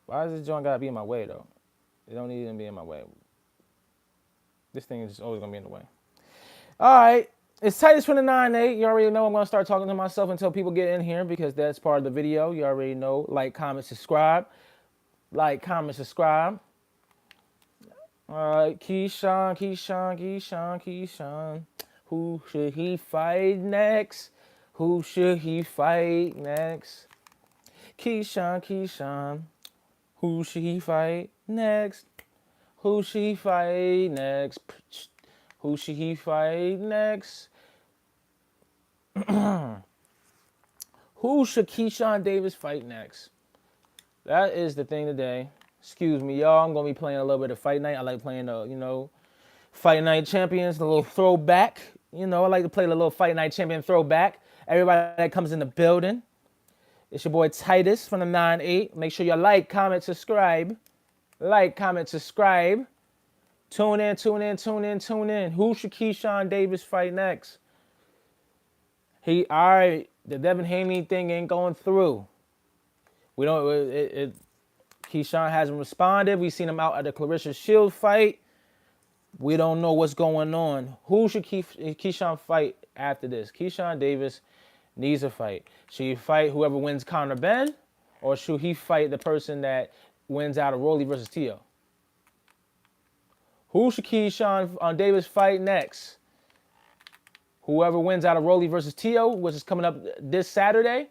Why does this joint gotta be in my way though? It don't need to be in my way. This thing is just always gonna be in the way. All right. It's Titus from the 9-8. You already know I'm gonna start talking to myself until people get in here because that's part of the video. You already know. Like, comment, subscribe. Like, comment, subscribe. All right, Keyshawn. Who should he fight next? Who should he fight next? Keyshawn. Who should he fight next? Who should he fight next? Who should he fight next? Who should Keyshawn Davis fight next? That is the thing today. Excuse me, y'all. I'm gonna be playing a little bit of Fight Night. I like playing the, Fight Night Champions, the little throwback. I like to play the little Fight Night Champion throwback. Everybody that comes in the building. It's your boy Titus from the 9-8. Make sure you like, comment, subscribe. Like, comment, subscribe. Tune in. Who should Keyshawn Davis fight next? All right, the Devin Haney thing ain't going through. We don't, Keyshawn hasn't responded. We seen him out at the Clarissa Shield fight. We don't know what's going on. Who should Keyshawn fight after this? Keyshawn Davis needs a fight. Should he fight whoever wins Conor Benn? Or should he fight the person that wins out of Rolly versus Tio? Who should Keyshawn Davis fight next? Whoever wins out of Rolly versus Tio, which is coming up this Saturday,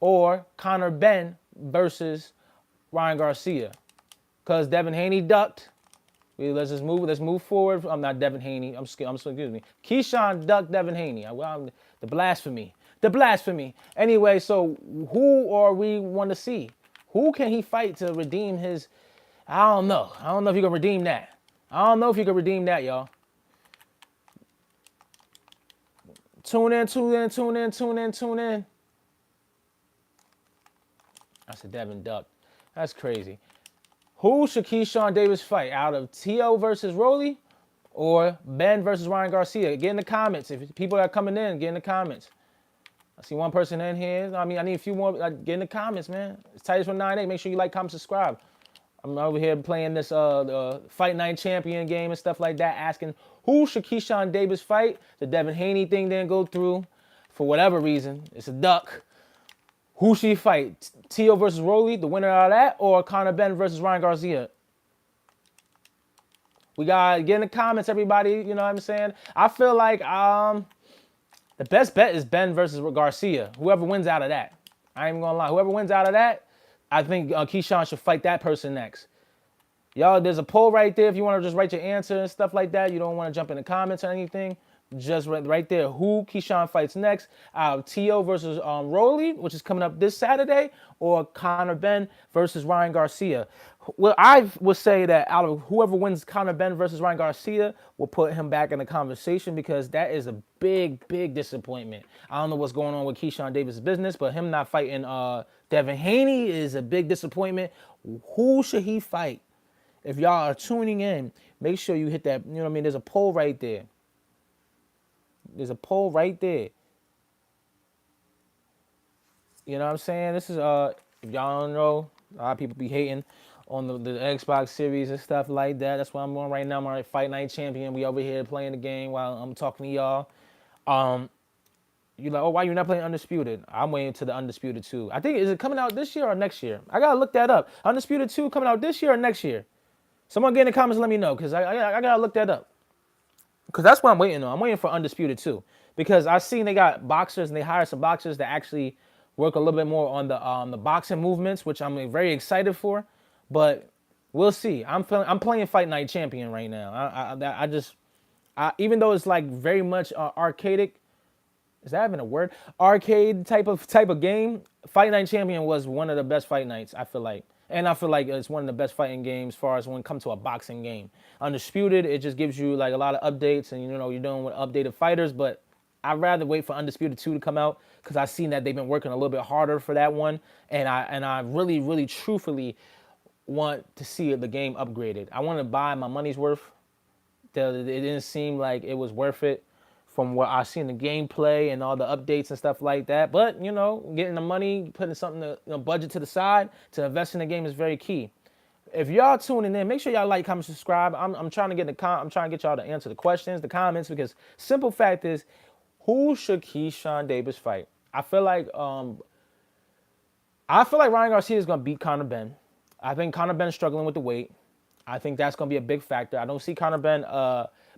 or Conor Benn versus Ryan Garcia. Because Devin Haney ducked. Let's move forward. I'm not Devin Haney. Excuse me. Keyshawn ducked Devin Haney. The blasphemy. Anyway, so who are we want to see? Who can he fight to redeem his? I don't know if he can redeem that. Y'all. Tune in. That's a Devin duck. That's crazy. Who should Keyshawn Davis fight? Out of T.O. versus Rolly or Benn versus Ryan Garcia? Get in the comments. If people are coming in, get in the comments. I see one person in here. I need a few more. Get in the comments, man. It's Titus from 9-8. Make sure you like, comment, subscribe. I'm over here playing this Fight Night Champion game and stuff like that, asking who should Keyshawn Davis fight? The Devin Haney thing didn't go through for whatever reason. It's a duck. Who should he fight? Tio versus Rolly, the winner out of that, or Conor Benn versus Ryan Garcia? We got to get in the comments, everybody. You know what I'm saying? I feel like the best bet is Benn versus Garcia. Whoever wins out of that. I ain't even going to lie. Whoever wins out of that, I think Keyshawn should fight that person next. Y'all, there's a poll right there if you want to just write your answer and stuff like that. You don't want to jump in the comments or anything. Just right there, who Keyshawn fights next? T.O. versus Rolly, which is coming up this Saturday, or Conor Benn versus Ryan Garcia. Well, I would say that out of whoever wins Conor Benn versus Ryan Garcia will put him back in the conversation because that is a big disappointment. I don't know what's going on with Keyshawn Davis' business, but him not fighting Devin Haney is a big disappointment. Who should he fight? If y'all are tuning in, make sure you hit that, there's a poll right there. There's a poll right there. You know what I'm saying? This is, if y'all don't know, a lot of people be hating on the Xbox Series and stuff like that. That's what I'm on right now. I'm a Fight Night Champion. We over here playing the game while I'm talking to y'all. You're like, oh, why you not playing Undisputed? I'm waiting to the Undisputed 2. I think, is it coming out this year or next year? I got to look that up. Undisputed 2 coming out this year or next year? Someone get in the comments and let me know because I got to look that up. Because that's what I'm waiting on. I'm waiting for Undisputed 2. Because I've seen they got boxers and they hired some boxers that actually work a little bit more on the boxing movements, which I'm very excited for. But we'll see. I'm playing Fight Night Champion right now. Even though it's like very much arcadic, is that even a word? Arcade type of game. Fight Night Champion was one of the best fight nights, I feel like. And I feel like it's one of the best fighting games as far as when it comes to a boxing game. Undisputed, it just gives you like a lot of updates and you're dealing with updated fighters, but I'd rather wait for Undisputed 2 to come out because I've seen that they've been working a little bit harder for that one. And I really truthfully want to see the game upgraded. I want to buy my money's worth. It didn't seem like it was worth it from what I see in the gameplay and all the updates and stuff like that. But, getting the money, putting something, budget to the side to invest in the game is very key. If y'all tuning in, make sure y'all like, comment, subscribe. I'm trying to get I'm trying to get y'all to answer the questions, the comments, because simple fact is, who should Keyshawn Davis fight? I feel like Ryan Garcia is gonna beat Conor Benn. I think Conor Benn is struggling with the weight. I think that's gonna be a big factor. I don't see Conor Benn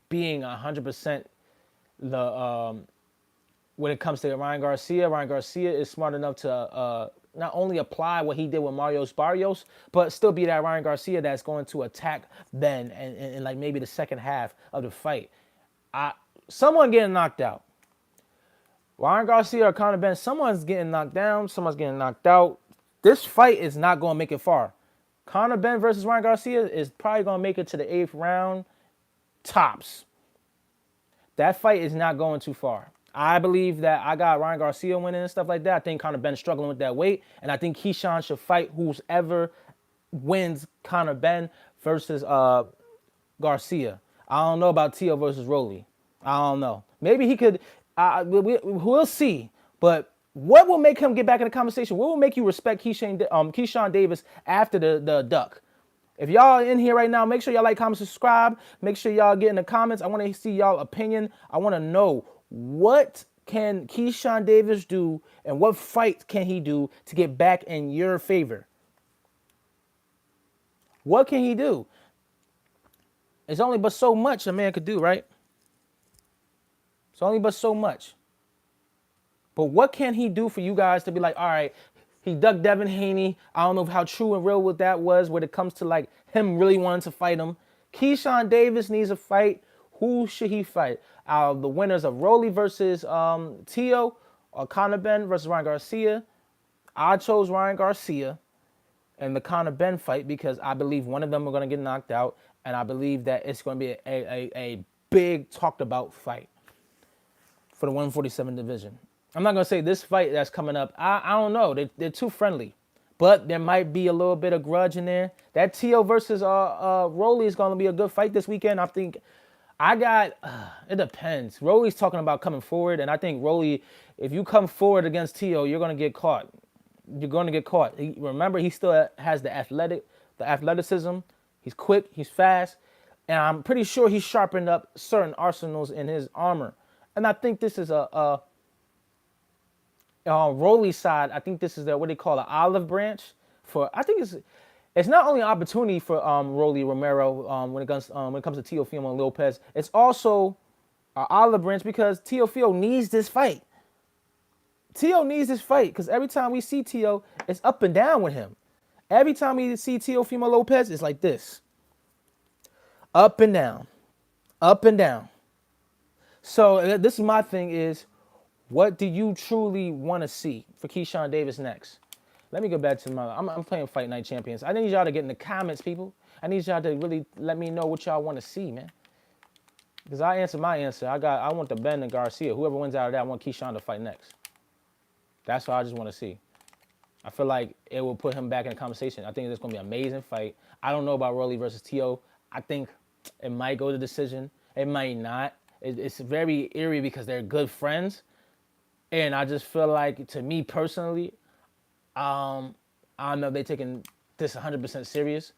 being 100% the when it comes to Ryan Garcia. Ryan Garcia is smart enough to not only apply what he did with Marios Barrios, but still be that Ryan Garcia that's going to attack Benn and like maybe the second half of the fight. Someone getting knocked out. Ryan Garcia or Conor Benn, someone's getting knocked down, someone's getting knocked out. This fight is not going to make it far. Conor Benn versus Ryan Garcia is probably going to make it to the 8th round, tops. That fight is not going too far. I believe that I got Ryan Garcia winning and stuff like that. I think Conor Benn struggling with that weight, and I think Keyshawn should fight whoever wins Conor Benn versus Garcia. I don't know about Tio versus Rolly. I don't know. Maybe he could. We'll see. But what will make him get back in the conversation? What will make you respect Keyshawn Davis after the duck? If y'all in here right now, make sure y'all like, comment, subscribe. Make sure y'all get in the comments. I want to see y'all opinion. I want to know, what can Keyshawn Davis do and what fight can he do to get back in your favor? What can he do? It's only but so much a man could do, right? It's only but so much. But what can he do for you guys to be like, all right, he ducked Devin Haney. I don't know how true and real what that was when it comes to like him really wanting to fight him. Keyshawn Davis needs a fight. Who should he fight? The winners of Rolly versus Tio, or Conor Benn versus Ryan Garcia. I chose Ryan Garcia in the Conor Benn fight because I believe one of them are going to get knocked out, and I believe that it's going to be a big talked about fight for the 147 division. I'm not going to say this fight that's coming up. I don't know. They're too friendly. But there might be a little bit of grudge in there. That Tio versus Rolly is going to be a good fight this weekend. I think it depends. Rolly's talking about coming forward, and I think Rolly, if you come forward against Tio, you're going to get caught. You're going to get caught. Remember, he still has the athleticism. He's quick. He's fast. And I'm pretty sure he's sharpened up certain arsenals in his armor. And I think this is on Rolly's side, I think this is what they call an olive branch. I think it's not only an opportunity for Rolly Romero when it comes to Teofimo Lopez. It's also an olive branch because Teofimo needs this fight. Tio needs this fight because every time we see Tio, it's up and down with him. Every time we see Teofimo Lopez, it's like this. Up and down. Up and down. So this is my thing is, what do you truly want to see for Keyshawn Davis next? Let me go back to I'm playing Fight Night Champions. I need y'all to get in the comments, people. I need y'all to really let me know what y'all want to see, man. Because I answered my answer. I want the Benn and Garcia. Whoever wins out of that, I want Keyshawn to fight next. That's what I just want to see. I feel like it will put him back in the conversation. I think it's going to be an amazing fight. I don't know about Rolly versus Tio. I think it might go to decision. It might not. It's very eerie because they're good friends. And I just feel like, to me personally, I don't know if they're taking this 100% serious.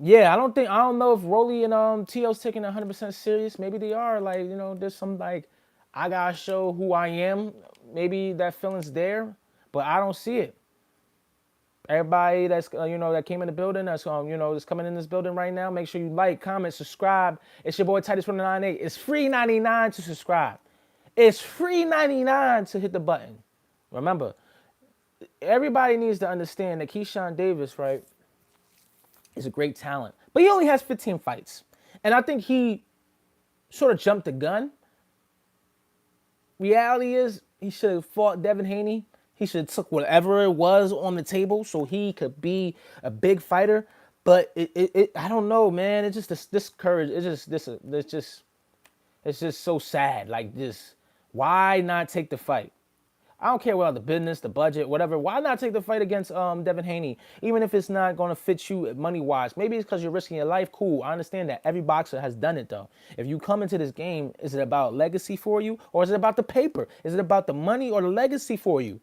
Yeah, I don't know if Rolly and Tio's taking it 100% serious. Maybe they are. Like, there's some like, I gotta show who I am. Maybe that feeling's there, but I don't see it. Everybody that's that came in the building, that's that's coming in this building right now, make sure you like, comment, subscribe. It's your boy Titus 198. It's free 99 to subscribe. It's free 99 to hit the button. Remember, everybody needs to understand that Keyshawn Davis, right, is a great talent, but he only has 15 fights, and I think he sort of jumped the gun. Reality is, he should have fought Devin Haney. He should have took whatever it was on the table so he could be a big fighter. But I don't know, man. It's just this courage. It's just so sad. Like this, why not take the fight? I don't care about the business, the budget, whatever. Why not take the fight against Devin Haney, even if it's not going to fit you money wise? Maybe it's because you're risking your life. Cool, I understand that. Every boxer has done it though. If you come into this game, is it about legacy for you, or is it about the paper? Is it about the money or the legacy for you?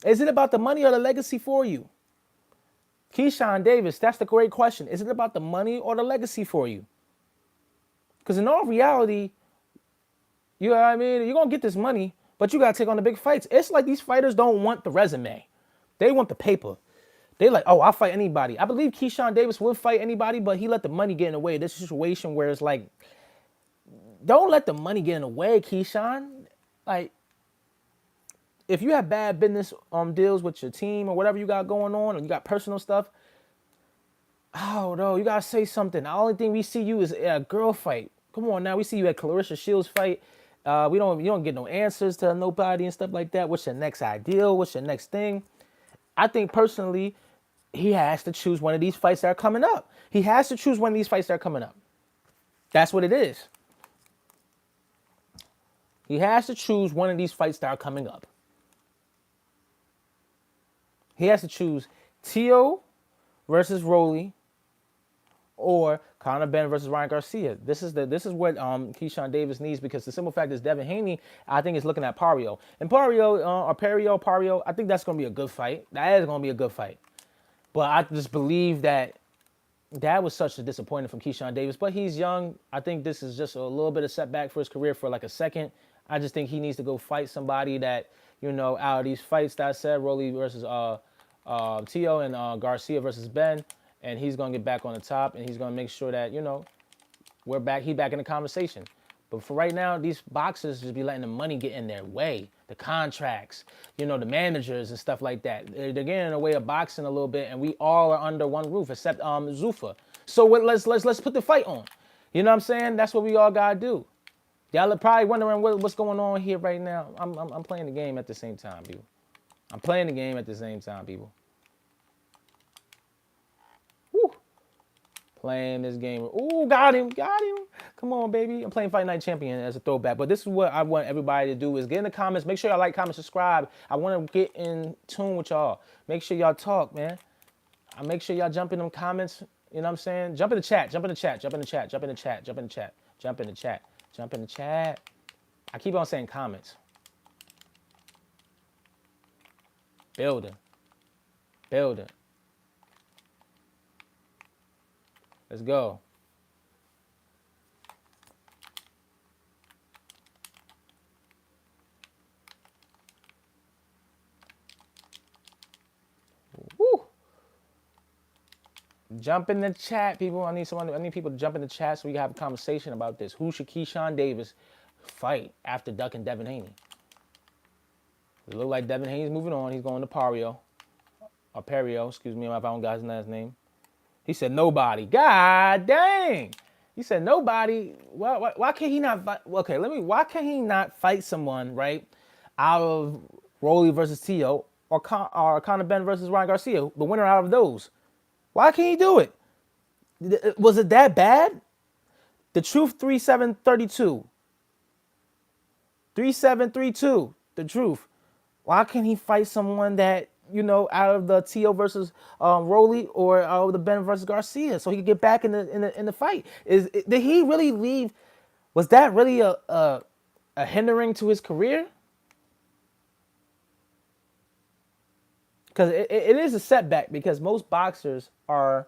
Is it about the money or the legacy for you? Keyshawn Davis, that's the great question. Is it about the money or the legacy for you? Because in all reality, you know what I mean? You're going to get this money, but you got to take on the big fights. It's like these fighters don't want the resume. They want the paper. They like, oh, I'll fight anybody. I believe Keyshawn Davis would fight anybody, but he let the money get in the way. This situation where it's like, don't let the money get in the way, Keyshawn. Like, if you have bad business deals with your team or whatever you got going on, or you got personal stuff, oh no, you gotta say something. The only thing we see you is a girl fight. Come on now, we see you at Clarissa Shields fight. You don't get no answers to nobody and stuff like that. What's your next ideal? What's your next thing? I think personally, he has to choose one of these fights that are coming up. He has to choose one of these fights that are coming up. That's what it is. He has to choose one of these fights that are coming up. He has to choose Tio versus Rolly or Conor Benn versus Ryan Garcia. This is what Keyshawn Davis needs, because the simple fact is Devin Haney, I think, is looking at Pario. And Pario, I think that's going to be a good fight. That is going to be a good fight. But I just believe that was such a disappointment from Keyshawn Davis. But he's young. I think this is just a little bit of setback for his career for like a second. I just think he needs to go fight somebody that, out of these fights that I said, Rolly versus Tio and Garcia versus Benn, and he's going to get back on the top, and he's going to make sure that, he's back in the conversation. But for right now, these boxers just be letting the money get in their way. The contracts, the managers and stuff like that. They're getting in the way of boxing a little bit, and we all are under one roof except Zuffa. So let's put the fight on. You know what I'm saying? That's what we all got to do. Y'all are probably wondering what's going on here right now. I'm playing the game at the same time, people. I'm playing the game at the same time, people. Woo. Playing this game. Ooh, got him. Come on, baby. I'm playing Fight Night Champion as a throwback. But this is what I want everybody to do is get in the comments. Make sure y'all like, comment, subscribe. I want to get in tune with y'all. Make sure y'all talk, man. I make sure y'all jump in them comments. You know what I'm saying? Jump in the chat. I keep on saying comments. Building. Let's go. Woo. Jump in the chat, people. I need people to jump in the chat so we can have a conversation about this. Who should Keyshawn Davis fight after ducking Devin Haney? It look like Devin Haney's moving on. He's going to Pario. Or Perio, excuse me if I don't got his last name. He said nobody. God dang. He said nobody. Well, why can't he not fight? Okay, why can't he not fight someone, right, out of Rolly versus Tio or Conor Benn versus Ryan Garcia, the winner out of those? Why can't he do it? Was it that bad? The Truth 3732. 3732. The Truth. Why can't he fight someone that, out of the Tio versus Rolly or out of the Benn versus Garcia, so he could get back in the fight? Did he really leave? Was that really a hindering to his career? Because it is a setback, because most boxers are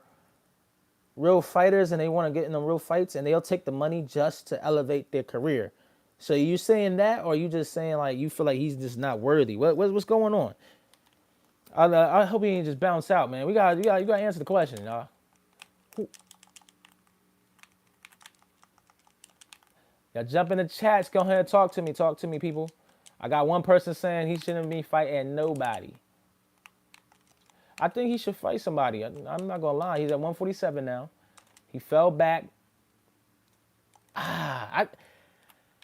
real fighters and they want to get in them real fights, and they'll take the money just to elevate their career. So you saying that, or you just saying like you feel like he's just not worthy? What's going on? I hope he ain't just bounce out, man. You gotta answer the question, y'all. Y'all jump in the chats. Go ahead and talk to me, people. I got one person saying he shouldn't be fighting nobody. I think he should fight somebody. I'm not gonna lie. He's at 147 now. He fell back.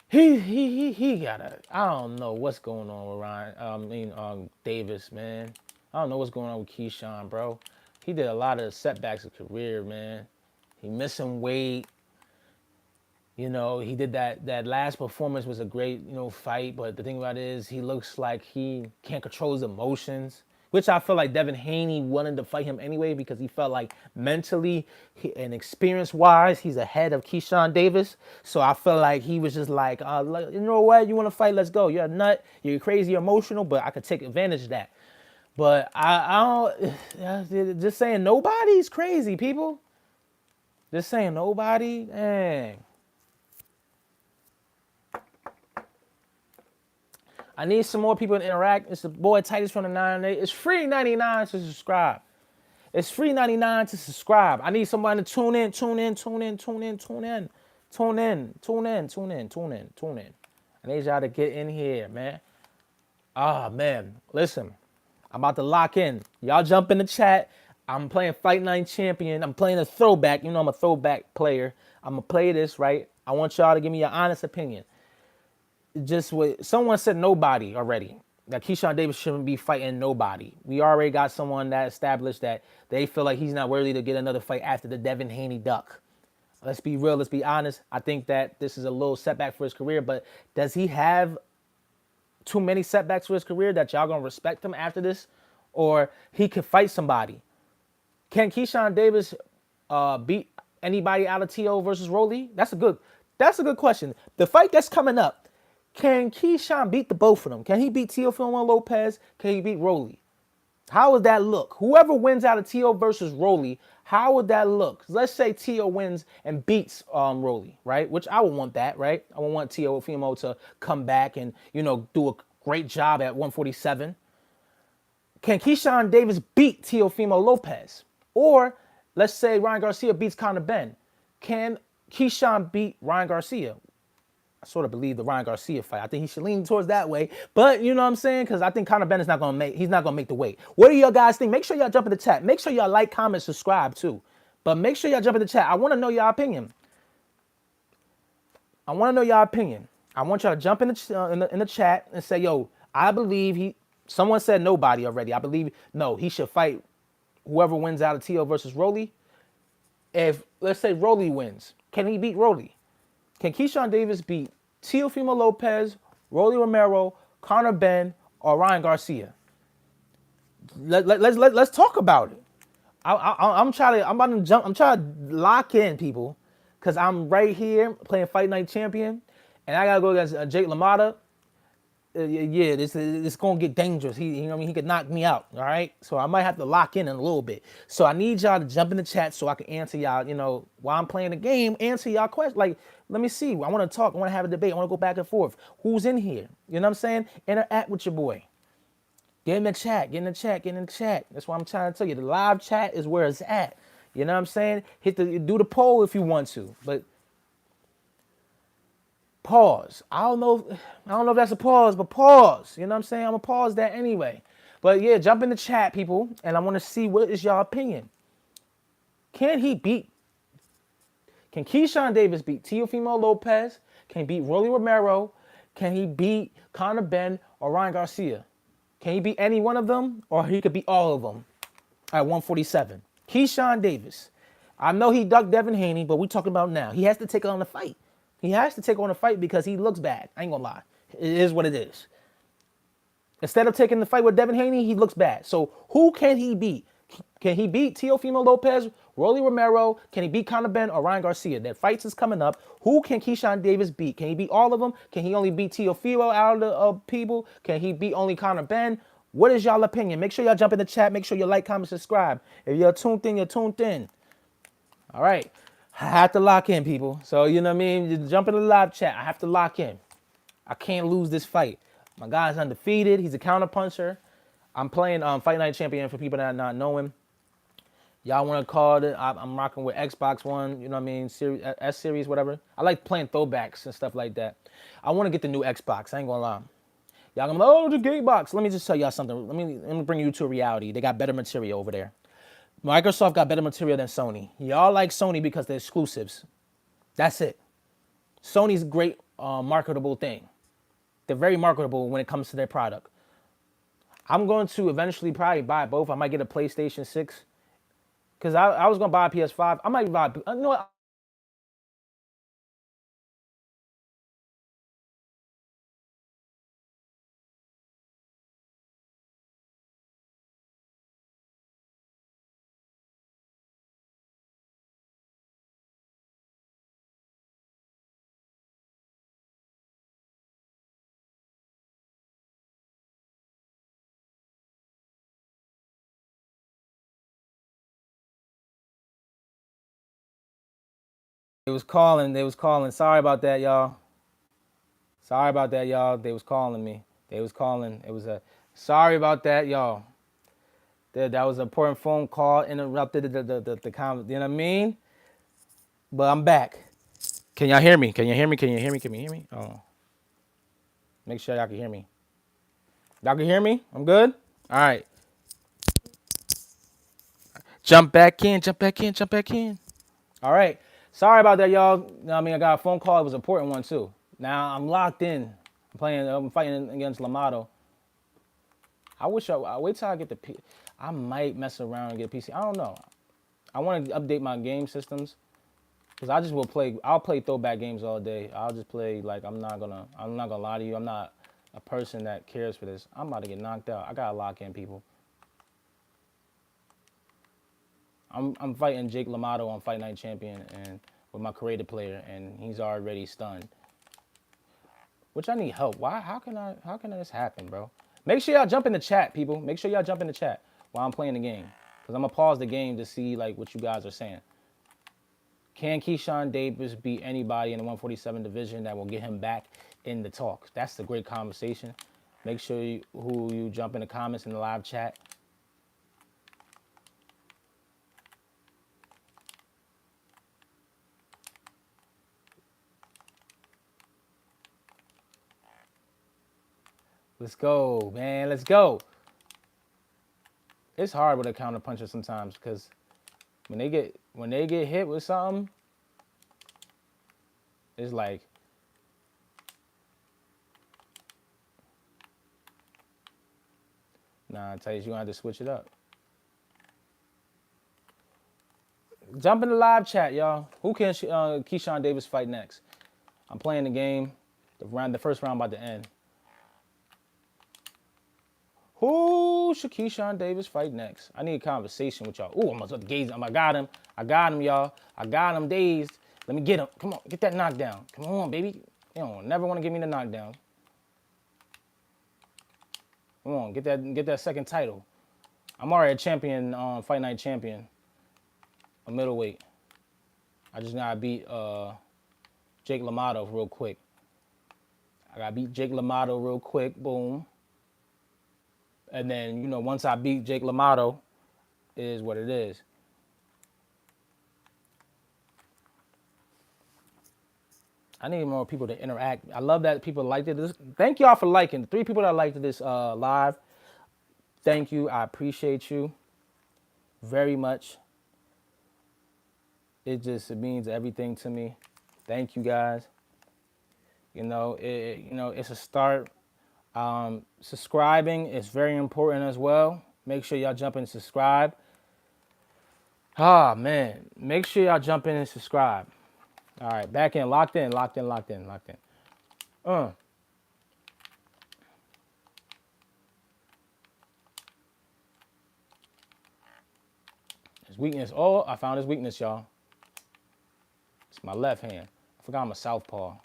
He gotta. I don't know what's going on with Ryan. Davis, man. I don't know what's going on with Keyshawn, bro. He did a lot of setbacks of career, man. He missing weight. You know, he did that last performance was a great, fight, but the thing about it is he looks like he can't control his emotions, which I feel like Devin Haney wanted to fight him anyway because he felt like mentally and experience-wise, he's ahead of Keyshawn Davis. So I feel like he was just like, you know what, you want to fight, let's go. You're a nut, you're crazy, you're emotional, but I could take advantage of that. But I don't, just saying nobody's crazy, people. Just saying nobody, dang. I need some more people to interact. It's the boy Titus from the 9-8. It's free 99 to subscribe. It's free 99 to subscribe. I need somebody to tune in, tune in, tune in, tune in, tune in, tune in, tune in, tune in, tune in, tune in. I need y'all to get in here, man. Ah, man. Listen, I'm about to lock in. Y'all jump in the chat. I'm playing Fight Night Champion. I'm playing a throwback. You know I'm a throwback player. I'm going to play this, right? I want y'all to give me your honest opinion. Just what someone said nobody already. That Keyshawn Davis shouldn't be fighting nobody. We already got someone that established that they feel like he's not worthy to get another fight after the Devin Haney duck. Let's be real. Let's be honest. I think that this is a little setback for his career, but does he have too many setbacks for his career that y'all gonna respect him after this? Or he could fight somebody? Can Keyshawn Davis beat anybody out of T.O. versus Rolly? That's a good question. The fight that's coming up, can Keyshawn beat the both of them? Can he beat Teofimo Lopez? Can he beat Rolly? How would that look? Whoever wins out of T.O. versus Rolly, how would that look? Let's say T.O. wins and beats Rolly, right? Which I would want that, right? I would want Teofimo to come back and, do a great job at 147. Can Keyshawn Davis beat Teofimo Lopez? Or let's say Ryan Garcia beats Conor Benn. Can Keyshawn beat Ryan Garcia? I sort of believe the Ryan Garcia fight. I think he should lean towards that way. But you know what I'm saying? Because I think Conor Benn is not gonna make the weight. What do y'all guys think? Make sure y'all jump in the chat. Make sure y'all like, comment, subscribe too. But make sure y'all jump in the chat. I want to know your opinion. I want y'all to jump in the chat and say, yo, I believe someone said nobody already. I believe, no, he should fight whoever wins out of T.O. versus Rolly. If, let's say Rolly wins, can he beat Rolly? Can Keyshawn Davis beat Teofimo Lopez, Rolly Romero, Conor Benn, or Ryan Garcia? Let's talk about it. I'm about to jump. I'm trying to lock in, people, because I'm right here playing Fight Night Champion, and I gotta go against Jake LaMotta. Yeah, this gonna get dangerous. He could knock me out. All right, so I might have to lock in a little bit. So I need y'all to jump in the chat so I can answer y'all. While I'm playing the game, answer y'all questions. Like, let me see. I want to talk. I want to have a debate. I want to go back and forth. Who's in here? You know what I'm saying? Interact with your boy. Get in the chat. Get in the chat. Get in the chat. That's what I'm trying to tell you. The live chat is where it's at. You know what I'm saying? Do the poll if you want to, but. Pause. I don't know if that's a pause, but pause. You know what I'm saying? I'm gonna pause that anyway. But yeah, jump in the chat, people, and I want to see what is y'all opinion. Can Keyshawn Davis beat Teofimo Lopez? Can he beat Rolly Romero? Can he beat Conor Benn or Ryan Garcia? Can he beat any one of them, or he could beat all of them at 147? Keyshawn Davis. I know he ducked Devin Haney, but we're talking about now. He has to take on the fight. He has to take on a fight because he looks bad. I ain't gonna lie. It is what it is. Instead of taking the fight with Devin Haney, he looks bad. So who can he beat? Can he beat Teofimo Lopez, Rolly Romero? Can he beat Conor Benn or Ryan Garcia? That fights is coming up. Who can Keyshawn Davis beat? Can he beat all of them? Can he only beat Teofimo out of the people? Can he beat only Conor Benn? What is y'all opinion? Make sure y'all jump in the chat. Make sure you like, comment, subscribe. If you're tuned in, you're tuned in. All right. I have to lock in, people. So, you know what I mean? Just jump in the live chat. I have to lock in. I can't lose this fight. My guy's undefeated. He's a counterpuncher. I'm playing Fight Night Champion for people that not know him. Y'all want to call it? I'm rocking with Xbox One, you know what I mean? S Series, whatever. I like playing throwbacks and stuff like that. I want to get the new Xbox. I ain't going to lie. Y'all gonna be like, oh, the gay box. Let me just tell y'all something. Let me bring you to a reality. They got better material over there. Microsoft got better material than Sony. Y'all like Sony because they're exclusives. That's it. Sony's a great marketable thing. They're very marketable when it comes to their product. I'm going to eventually probably buy both. I might get a PlayStation 6. Because I was going to buy a PS5. I might buy, you know what? They was calling. They was calling. Sorry about that, y'all. Sorry about that, y'all. They was calling me. They was calling. It was a. Sorry about that, y'all. That was an important phone call. Interrupted the comment. You know what I mean? But I'm back. Can y'all hear me? Can you hear me? Can you hear me? Can you hear me? Oh, make sure y'all can hear me. Y'all can hear me? I'm good? All right. Jump back in, jump back in, jump back in. All right. Sorry about that, y'all. You know what I mean, I got a phone call. It was an important one, too. Now I'm locked in. I'm fighting against Lamato. I wait till I get the P. I might mess around and get a PC. I don't know. I want to update my game systems because I just will play. I'll play throwback games all day. I'll just play like I'm not gonna lie to you. I'm not a person that cares for this. I'm about to get knocked out. I gotta lock in people. I'm fighting Jake LaMotto on Fight Night Champion and with my creative player, and he's already stunned. Which I need help. Why? How can this happen, bro? Make sure y'all jump in the chat, people. Make sure y'all jump in the chat while I'm playing the game, cause I'm gonna pause the game to see like what you guys are saying. Can Keyshawn Davis beat anybody in the 147 division that will get him back in the talks? That's the great conversation. Make sure you jump in the comments in the live chat. Let's go, man. Let's go. It's hard with a counter puncher sometimes because when they get hit with something, it's like, nah, I tell you, you're gonna have to switch it up. Jump in the live chat, y'all. Who can Keyshawn Davis fight next? I'm playing the game. The first round about to end. Who should Keyshawn Davis fight next? I need a conversation with y'all. Ooh, I'm about to gaze him. I got him. I got him, y'all. I got him dazed. Let me get him. Come on, get that knockdown. Come on, baby. You don't never want to give me the knockdown. Come on, get that second title. I'm already a champion, Fight Night champion, a middleweight. I just gotta beat Jake LaMotto real quick. I gotta beat Jake LaMotto real quick. Boom. And then, once I beat Jake LaMotto, it is what it is. I need more people to interact. I love that people liked it. Thank y'all for liking. The 3 people that liked this live. Thank you. I appreciate you very much. It means everything to me. Thank you guys. It's a start. Subscribing is very important as well. Make sure y'all jump in and subscribe. Ah, man. Make sure y'all jump in and subscribe. All right, back in, locked in. His weakness. Oh, I found his weakness, y'all. It's my left hand. I forgot I'm a southpaw.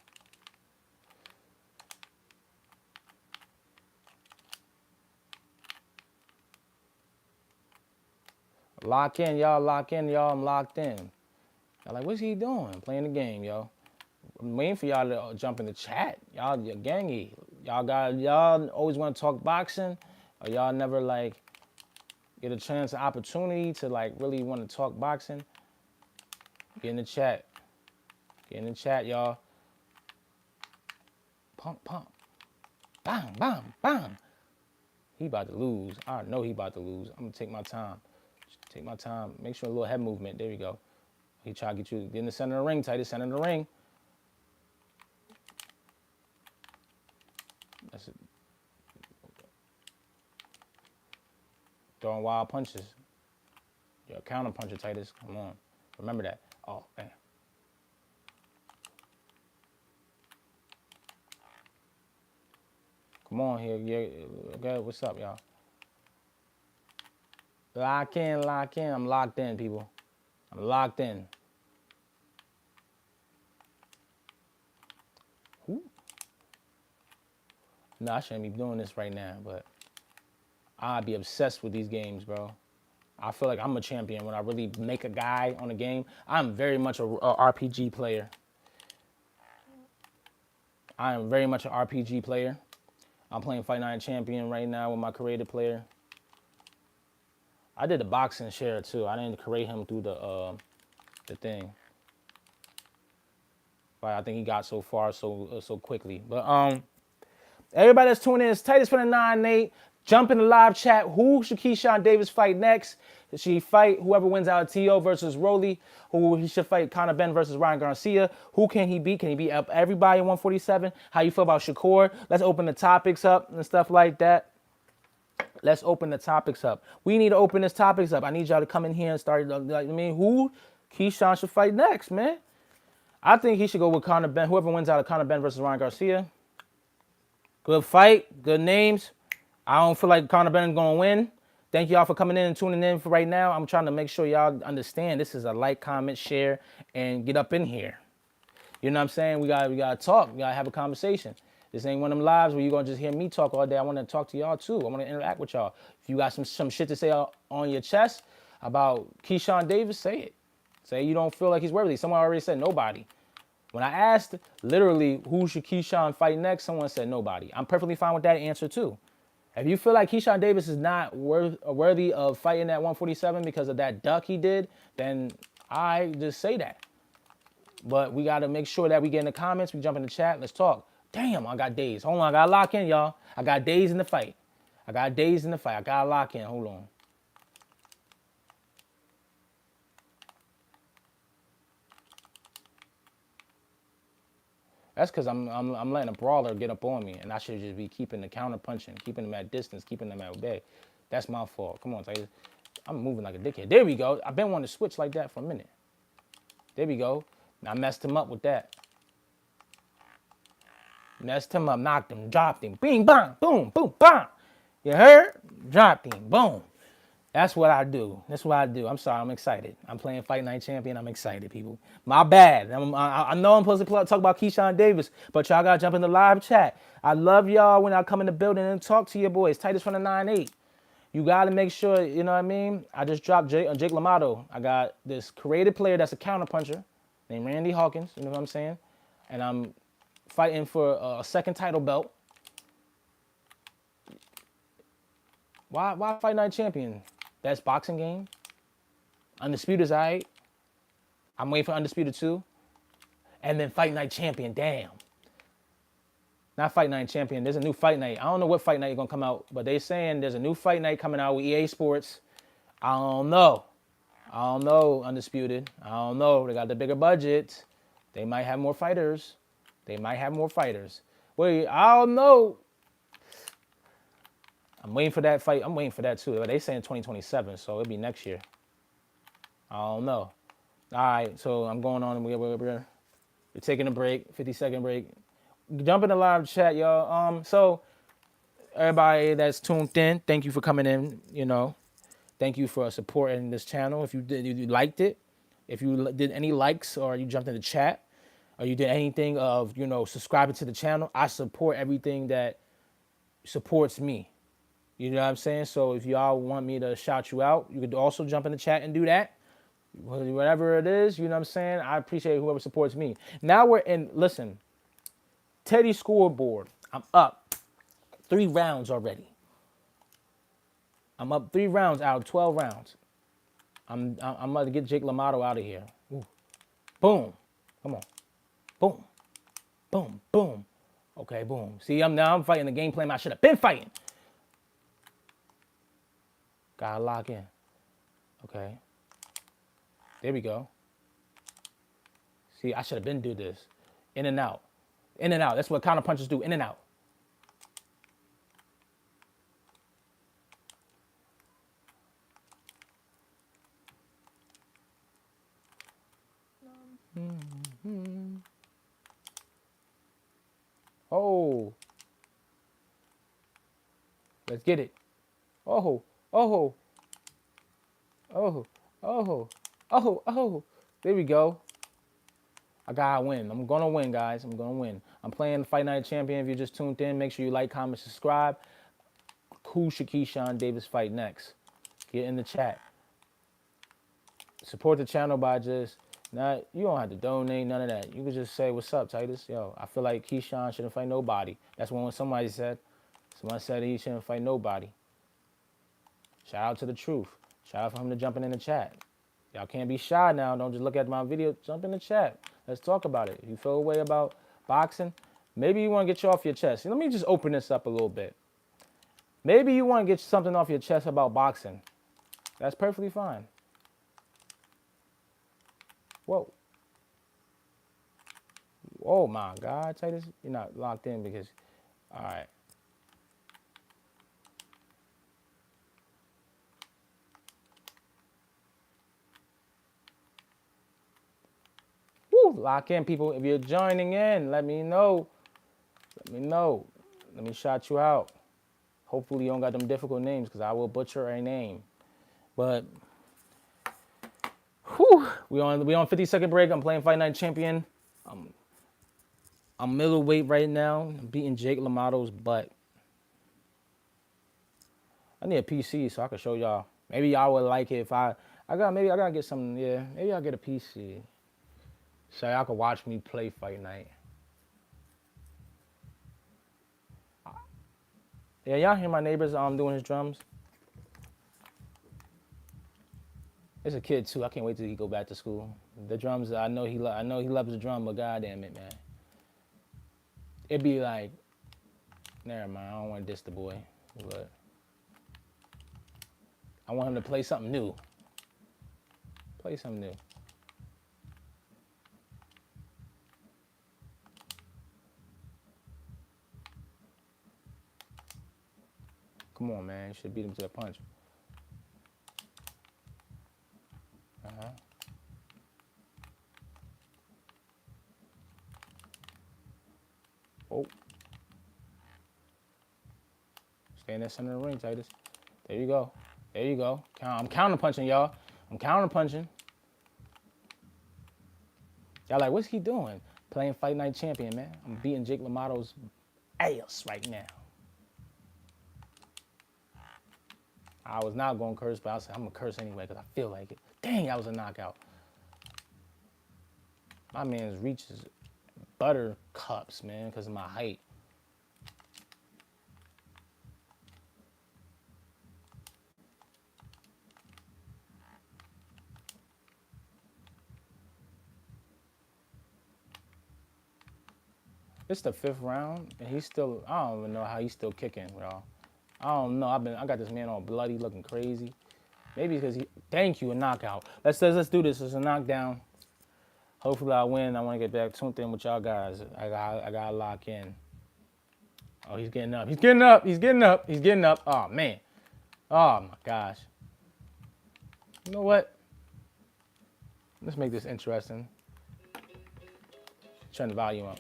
Lock in, y'all. Lock in, y'all. I'm locked in. Y'all like, what's he doing? Playing the game, yo. I'm waiting for y'all to jump in the chat. Y'all gangy. Y'all always want to talk boxing, or y'all never like get a chance, an opportunity to like really want to talk boxing. Get in the chat. Get in the chat, y'all. Pump, pump. Bang, bang, bang. He about to lose. I know he about to lose. I'm gonna take my time. Take my time. Make sure a little head movement. There we go. He try to get you in the center of the ring, Titus. Center of the ring. That's it. Throwing wild punches. You're a counter puncher, Titus. Come on. Remember that. Oh, man. Come on here. Yeah. Okay, what's up, y'all? Lock in, lock in. I'm locked in, people. I'm locked in. Who? No, I shouldn't be doing this right now, but I'd be obsessed with these games, bro. I feel like I'm a champion when I really make a guy on a game. I'm very much a RPG player. I am very much an RPG player. I'm playing Fight Night Champion right now with my creative player. I did the boxing share too. I didn't create him through the thing. But I think he got so far so quickly. But everybody that's tuning in, it's Titus for the 9-8. Jump in the live chat. Who should Keyshawn Davis fight next? Should he fight whoever wins out of T.O. versus Rolly? Who he should fight Benn versus Ryan Garcia? Who can he beat? Can he beat up everybody in 147? How you feel about Shakur? Let's open the topics up and stuff like that. Let's open the topics up. We need to open this topics up. I need y'all to come in here and start. Like, I mean, who Keyshawn should fight next, man? I think he should go with Benn. Whoever wins out of Benn versus Ryan Garcia. Good fight. Good names. I don't feel like Benn is going to win. Thank y'all for coming in and tuning in for right now. I'm trying to make sure y'all understand this is a like, comment, share, and get up in here. You know what I'm saying? We gotta talk. We gotta have a conversation. This ain't one of them lives where you're going to just hear me talk all day. I want to talk to y'all, too. I want to interact with y'all. If you got some shit to say on your chest about Keyshawn Davis, say it. Say you don't feel like he's worthy. Someone already said nobody. When I asked, literally, who should Keyshawn fight next, someone said nobody. I'm perfectly fine with that answer, too. If you feel like Keyshawn Davis is not worthy of fighting at 147 because of that duck he did, then I just say that. But we got to make sure that we get in the comments. We jump in the chat. Let's talk. Damn, I got days. Hold on, I got to lock in, y'all. I got days in the fight. I got to lock in. Hold on. That's because I'm letting a brawler get up on me, and I should just be keeping the counter punching, keeping them at distance, keeping them at bay. That's my fault. Come on, Titus. I'm moving like a dickhead. There we go. I've been wanting to switch like that for a minute. There we go. I messed him up with that. Messed him up, knocked him, dropped him. Bing, bang, boom, boom, bang. You heard? Dropped him, boom. That's what I do. That's what I do. I'm sorry. I'm excited. I'm playing Fight Night Champion. I'm excited, people. My bad. I know I'm supposed to talk about Keyshawn Davis, but y'all got to jump in the live chat. I love y'all when I come in the building and talk to your boys. Titus from the 9-8. You got to make sure, you know what I mean? I just dropped Jake LaMotto. I got this creative player that's a counterpuncher named Randy Hawkins. You know what I'm saying? And I'm fighting for a second title belt. Why Fight Night Champion? Best boxing game. Undisputed is all right. I'm waiting for Undisputed 2. And then Fight Night Champion, damn. Not Fight Night Champion, there's a new Fight Night. I don't know what Fight Night is going to come out, but they saying there's a new Fight Night coming out with EA Sports. I don't know, Undisputed. I don't know. They got the bigger budget. They might have more fighters. Wait, I don't know. I'm waiting for that fight. I'm waiting for that too. They saying 2027, so it'll be next year. I don't know. All right, so I'm going on. We're taking a break, 50-second break. Jump in the live chat, y'all. So everybody that's tuned in, thank you for coming in. You know, thank you for supporting this channel. If you liked it, if you did any likes or you jumped in the chat, or you did anything of, you know, subscribing to the channel, I support everything that supports me. You know what I'm saying? So if y'all want me to shout you out, you could also jump in the chat and do that. Whatever it is, you know what I'm saying? I appreciate whoever supports me. Now we're in, listen, Teddy scoreboard. I'm up 3 rounds already. I'm up 3 rounds out of 12 rounds. I'm about to get Jake LaMotto out of here. Ooh. Boom. Come on. Boom. Boom. Boom. Okay, boom. See, now I'm fighting the game plan I should have been fighting. Gotta lock in. Okay. There we go. See, I should have been do this. In and out. In and out. That's what counter punches do. In and out. Mm-hmm. Oh. Let's get it. Oh. Oh. Oh. Oh. Oh. Oh. There we go. I gotta win. I'm gonna win, guys. I'm gonna win. I'm playing Fight Night Champion. If you just tuned in, make sure you like, comment, subscribe. Who should Keyshawn Davis fight next? Get in the chat. Support the channel by just not. You don't have to donate none of that. You can just say, "What's up, Titus? Yo, I feel like Keyshawn shouldn't fight nobody." That's when somebody said. Someone said he shouldn't fight nobody. Shout out to the truth. Shout out for him to jumping in the chat. Y'all can't be shy now. Don't just look at my video. Jump in the chat. Let's talk about it. If you feel a way about boxing, maybe you want to get you off your chest. Let me just open this up a little bit. Maybe you want to get something off your chest about boxing. That's perfectly fine. Whoa. Oh my God, Titus, you're not locked in because, all right. Woo, lock in, people. If you're joining in, let me know. Let me know. Let me shout you out. Hopefully you don't got them difficult names because I will butcher a name. But, whew, we on 50-second break. I'm playing Fight Night Champion. I'm middleweight right now. I'm beating Jake LaMotto's butt. I need a PC so I can show y'all. Maybe y'all would like it if I gotta get some, yeah. Maybe I'll get a PC. So y'all can watch me play Fight Night. Yeah, y'all hear my neighbors doing his drums? It's a kid too. I can't wait till he go back to school. The drums, I know he loves the drum, but goddamn it, man. It'd be like, never mind, I don't want to diss the boy, but I want him to play something new. Play something new. Come on, man. You should beat him to the punch. Oh. Stay in that center of the ring, Titus. There you go. There you go. I'm counter punching, y'all. I'm counter punching. Y'all like, what's he doing? Playing Fight Night Champion, man. I'm beating Jake LaMotto's ass right now. I was not going to curse, but I said, I'm going to curse anyway because I feel like it. Dang, that was a knockout. My man's reach is buttercups, man, because of my height. It's the 5th round, and he's still, I don't even know how he's still kicking, y'all. I don't know. I got this man all bloody, looking crazy. Maybe because thank you, a knockout. Let's do this. It's a knockdown. Hopefully I win. I want to get back tuned in with y'all guys. I got to lock in. Oh, he's getting up. He's getting up. He's getting up. He's getting up. Oh, man. Oh, my gosh. You know what? Let's make this interesting. Turn the volume up.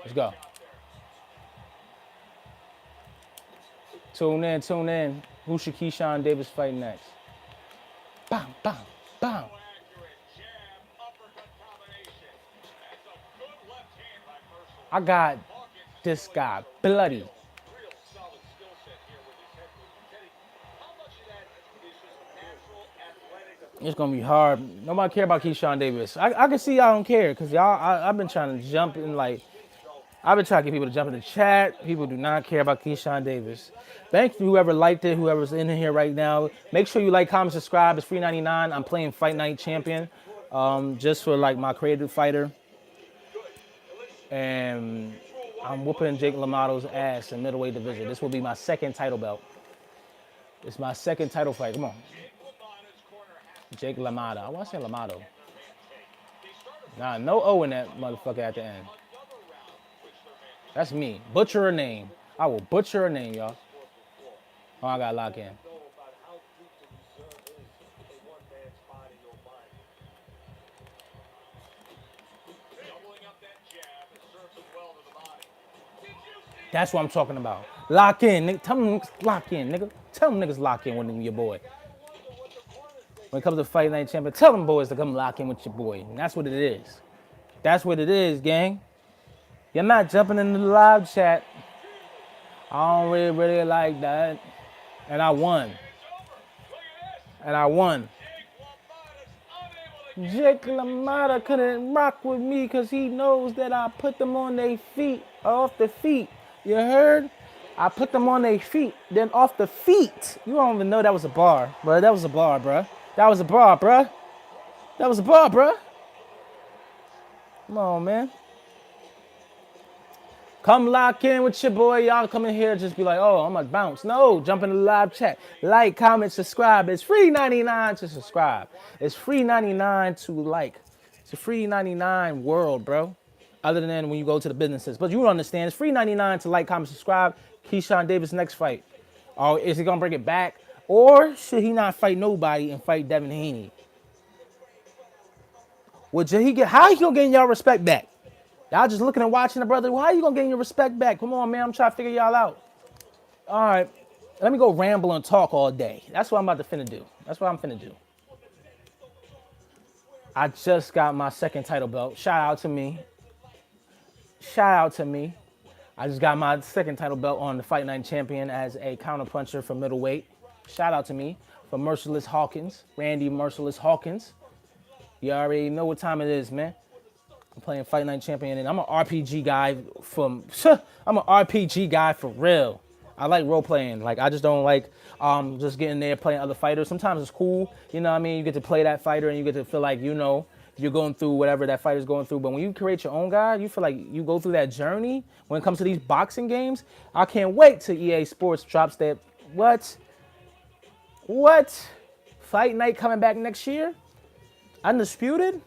Let's go. Tune in. Who should Keyshawn Davis fight next? Bam, bam, bam. I got this guy bloody. It's gonna be hard. Nobody care about Keyshawn Davis. I can see y'all don't care because y'all. I've been trying to jump in like. I've been trying to get people to jump in the chat. People do not care about Keyshawn Davis. Thank you, whoever liked it, whoever's in here right now. Make sure you like, comment, subscribe. It's free $99. I'm playing Fight Night Champion, just for like my creative fighter. And I'm whooping Jake LaMotto's ass in middleweight division. This will be my 2nd title belt. It's my 2nd title fight. Come on. Jake LaMotto. I want to say LaMotto. Nah, no O in that motherfucker at the end. That's me. Butcher a name. I will butcher a name, y'all. Oh, I gotta lock in. That's what I'm talking about. Lock in, nigga. Tell them niggas lock in, nigga. Tell them niggas lock in with your boy. When it comes to Fight Night Champion, tell them boys to come lock in with your boy. And that's what it is. That's what it is, gang. You're not jumping in the live chat. I don't really like that. And I won. And I won. Jake LaMotta couldn't rock with me because he knows that I put them on their feet, off the feet. You heard? I put them on their feet, then off the feet. You don't even know that was a bar, bro. That was a bar, bro. That was a bar, bro. That was a bar, bro. Come on, man. Come lock in with your boy. Y'all come in here just be like, oh, I'm gonna bounce. No, jump in the live chat. Like, comment, subscribe. It's free 99 to subscribe. It's free 99 to like. It's a free 99 world, bro. Other than when you go to the businesses. But you understand, it's free 99 to like, comment, subscribe. Keyshawn Davis next fight. Or is he gonna bring it back? Or should he not fight nobody and fight Devin Haney? How he gonna get y'all respect back? Y'all just looking and watching the brother. Well, how you gonna get your respect back? Come on, man. I'm trying to figure y'all out. All right. Let me go ramble and talk all day. That's what I'm about to finna do. That's what I'm finna do. I just got my second title belt. Shout out to me. Shout out to me. I just got my second title belt on the Fight Night Champion as a counterpuncher for middleweight. Shout out to me for Merciless Hawkins, Randy Merciless Hawkins. You already know what time it is, man. I'm playing Fight Night Champion, and I'm an RPG guy I'm an RPG guy for real. I like role playing. Like, I just don't like just getting there playing other fighters. Sometimes it's cool, you know what I mean? You get to play that fighter and you get to feel like, you know, you're going through whatever that fighter's going through. But when you create your own guy, you feel like you go through that journey. When it comes to these boxing games, I can't wait till EA Sports drops that. What? Fight Night coming back next year? Undisputed?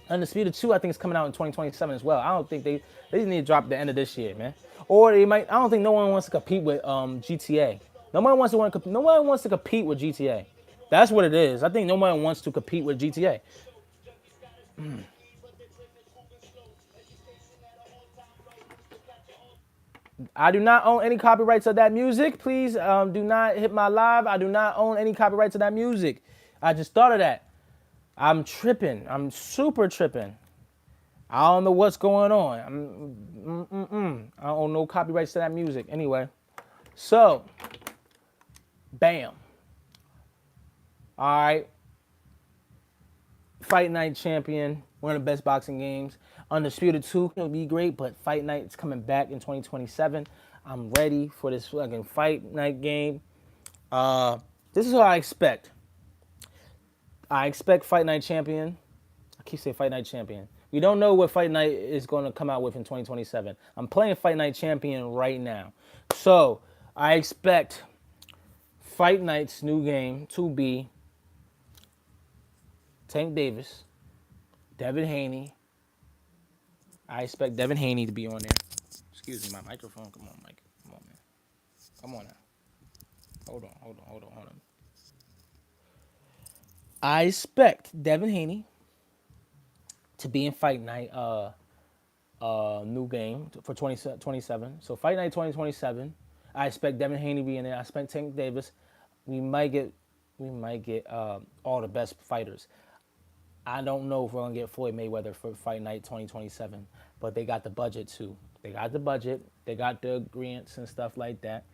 Undisputed 2, I think, is coming out in 2027 as well. I don't think they just need to drop the end of this year, man. Or they might. I don't think no one wants to compete with GTA. No one wants to compete with GTA. That's what it is. I think no one wants to compete with GTA. I do not own any copyrights of that music. Please do not hit my live. I do not own any copyrights of that music. I just thought of that. I'm tripping. I'm super tripping. I don't know what's going on. I don't own no copyrights to that music. Anyway, so, bam. All right. Fight Night Champion, one of the best boxing games. Undisputed 2 will be great, but Fight Night's coming back in 2027. I'm ready for this fucking Fight Night game. This is what I expect. I expect Fight Night Champion. I keep saying Fight Night Champion. We don't know what Fight Night is going to come out with in 2027. I'm playing Fight Night Champion right now. So, I expect Fight Night's new game to be Tank Davis, Devin Haney. I expect Devin Haney to be on there. Excuse me, my microphone. Come on, Mike. Come on, man. Come on now. Hold on. I expect Devin Haney to be in Fight Night new game for 2027. So Fight Night 2027. I expect Devin Haney to be in there. I expect Tank Davis. We might get all the best fighters. I don't know if we're gonna get Floyd Mayweather for Fight Night 2027, but they got the budget too. They got the budget. They got the agreements and stuff like that.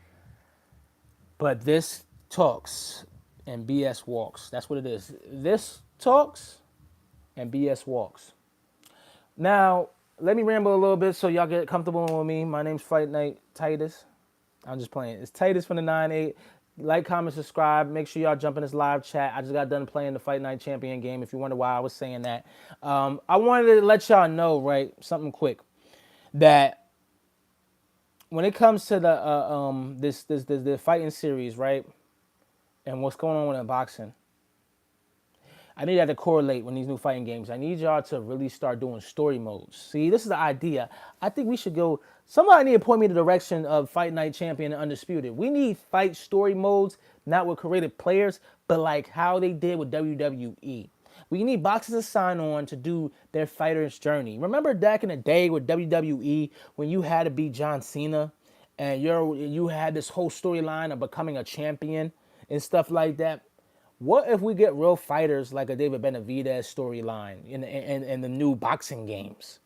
But this talks and BS walks. That's what it is. This talks and BS walks. Now, let me ramble a little bit so y'all get comfortable with me. My name's Fight Night Titus. I'm just playing. It's Titus from the 9-8. Like, comment, subscribe. Make sure y'all jump in this live chat. I just got done playing the Fight Night Champion game, if you wonder why I was saying that. I wanted to let y'all know, right, something quick, that when it comes to the the fighting series, right, and what's going on in boxing, I need that to correlate with these new fighting games. I need y'all to really start doing story modes. See, this is the idea. I think we should go. Somebody need to point me in the direction of Fight Night Champion and Undisputed. We need fight story modes, not with creative players, but like how they did with WWE. We need boxers to sign on to do their fighter's journey. Remember back in the day with WWE when you had to beat John Cena and you had this whole storyline of becoming a champion and stuff like that? What if we get real fighters like a David Benavidez storyline in the new boxing games?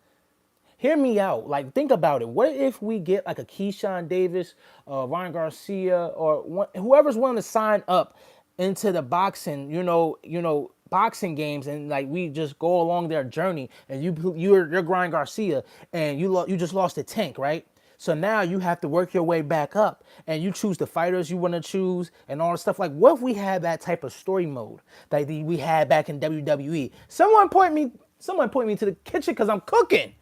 Hear me out. Like, think about it. What if we get like a Keyshawn Davis, Ryan Garcia, or whoever's willing to sign up into the boxing, boxing games, and like we just go along their journey, and you're Ryan Garcia, and you just lost a Tank, right? So now you have to work your way back up, and you choose the fighters you want to choose and all the stuff. Like, what if we had that type of story mode that we had back in WWE? Someone point me to the kitchen because I'm cooking.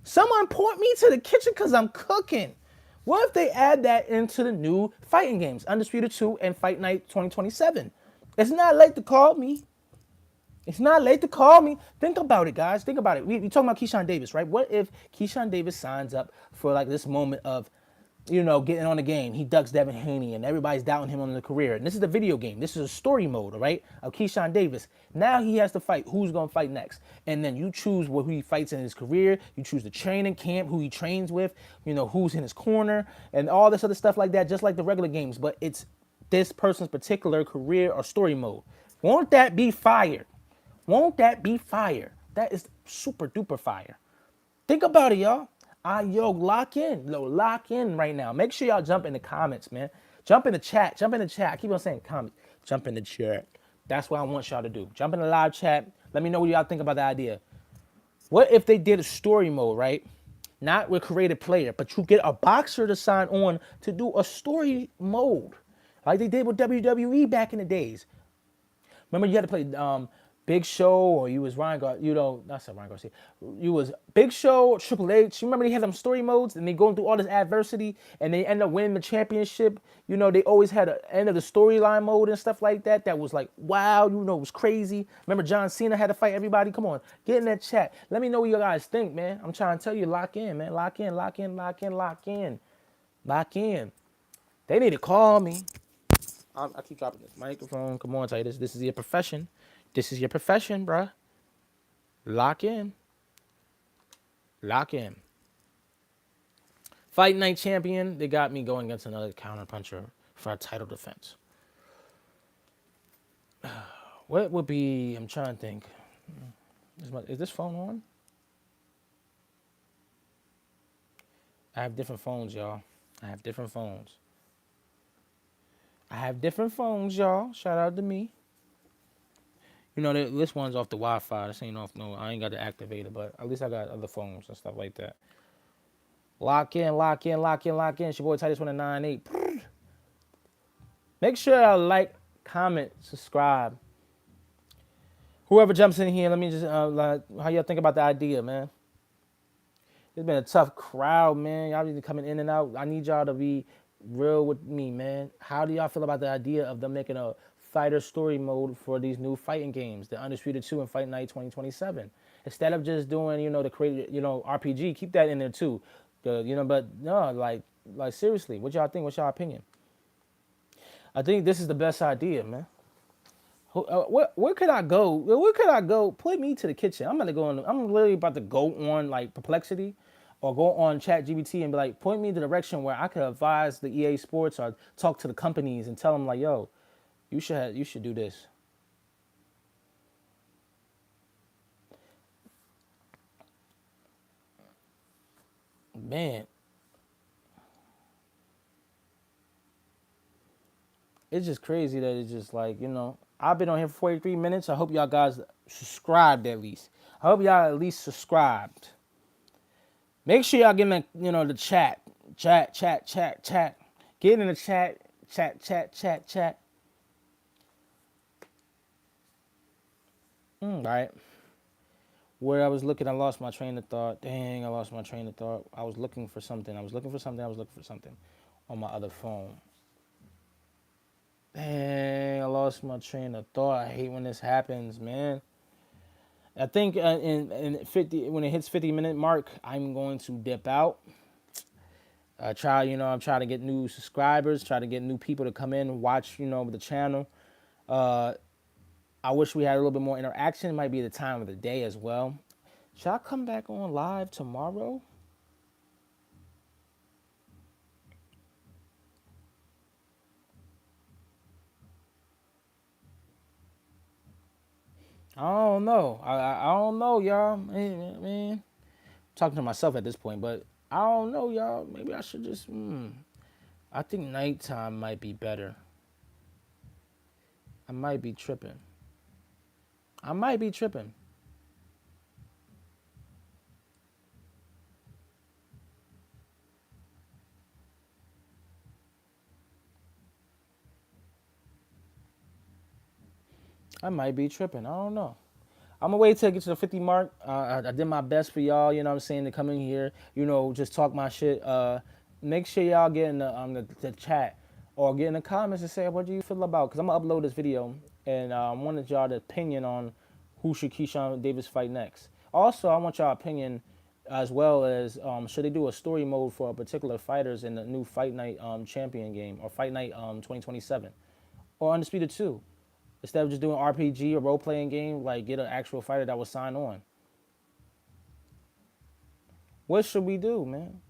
Someone point me to the kitchen because I'm cooking. What if they add that into the new fighting games, Undisputed 2 and Fight Night 2027? It's not late to call me. It's not late to call me. Think about it, guys. Think about it. We talking about Keyshawn Davis, right? What if Keyshawn Davis signs up for like this moment of, getting on the game? He ducks Devin Haney and everybody's doubting him on the career. And this is the video game. This is a story mode, right? Of Keyshawn Davis. Now he has to fight. Who's going to fight next? And then you choose who he fights in his career. You choose the training camp, who he trains with, who's in his corner, and all this other stuff like that, just like the regular games. But it's this person's particular career or story mode. Won't that be fire? Won't that be fire? That is super duper fire. Think about it, y'all. Lock in. Lock in right now. Make sure y'all jump in the comments, man. Jump in the chat. Jump in the chat. I keep on saying comments. Jump in the chat. That's what I want y'all to do. Jump in the live chat. Let me know what y'all think about the idea. What if they did a story mode, right? Not with creative player, but you get a boxer to sign on to do a story mode. Like they did with WWE back in the days. Remember you had to play Big Show, or you was Ryan Garcia, not Ryan Garcia. You was Big Show, Triple H. You remember they had them story modes and they going through all this adversity and they end up winning the championship. They always had an end of the storyline mode and stuff like that. That was like, wow, it was crazy. Remember John Cena had to fight everybody? Come on, get in that chat. Let me know what you guys think, man. I'm trying to tell you, lock in, man. Lock in, lock in, lock in, lock in. Lock in. They need to call me. I keep dropping this microphone. Come on, Titus. This is your profession. This is your profession, bruh. Lock in. Lock in. Fight Night Champion. They got me going against another counterpuncher for a title defense. What would be... I'm trying to think. Is this phone on? I have different phones, y'all. I have different phones, y'all. Shout out to me. This one's off the Wi-Fi. This ain't off I ain't got to activate it, but at least I got other phones and stuff like that. Lock in, lock in, lock in, lock in. It's your boy Titus 198. Make sure y'all like, comment, subscribe. Whoever jumps in here, let me just how y'all think about the idea, man. It's been a tough crowd, man. Y'all need to coming in and out. I need y'all to be real with me, man. How do y'all feel about the idea of them making a fighter story mode for these new fighting games, the Undisputed 2 and Fight Night 2027? Instead of just doing, the creative, RPG, keep that in there too. But no, like seriously, what y'all think? What's y'all opinion? I think this is the best idea, man. Where could I go? Where could I go? Point me to the kitchen. I'm literally about to go on like Perplexity or go on ChatGPT and be like, point me in the direction where I could advise the EA Sports or talk to the companies and tell them like, yo, you should do this. Man, it's just crazy that it's just like, I've been on here for 43 minutes. I hope y'all guys subscribed at least. I hope y'all at least subscribed. Make sure y'all get in the, the chat. Chat. Get in the chat. Chat. All right. Where I was looking, I lost my train of thought. Dang, I lost my train of thought. I was looking for something on my other phone. Dang, I lost my train of thought. I hate when this happens, man. I think in 50, when it hits 50-minute mark, I'm going to dip out. I'm trying to get new subscribers, try to get new people to come in and watch, the channel. I wish we had a little bit more interaction. It might be the time of the day as well. Should I come back on live tomorrow? I don't know. I don't know, y'all. Man. Talking to myself at this point, but I don't know, y'all. Maybe I should just. I think nighttime might be better. I might be tripping. I might be tripping. I might be tripping. I don't know. I'm gonna wait till I get to the 50 mark. I did my best for y'all, you know what I'm saying, to come in here, just talk my shit. Make sure y'all get in the chat or get in the comments and say what do you feel about, because I'm gonna upload this video and I wanted y'all the opinion on who should Keyshawn Davis fight next. Also, I want y'all opinion as well as should they do a story mode for particular fighters in the new Fight Night champion game or Fight Night 2027 or Undisputed 2. Instead of just doing RPG or role playing game, like get an actual fighter that will sign on. What should we do, man?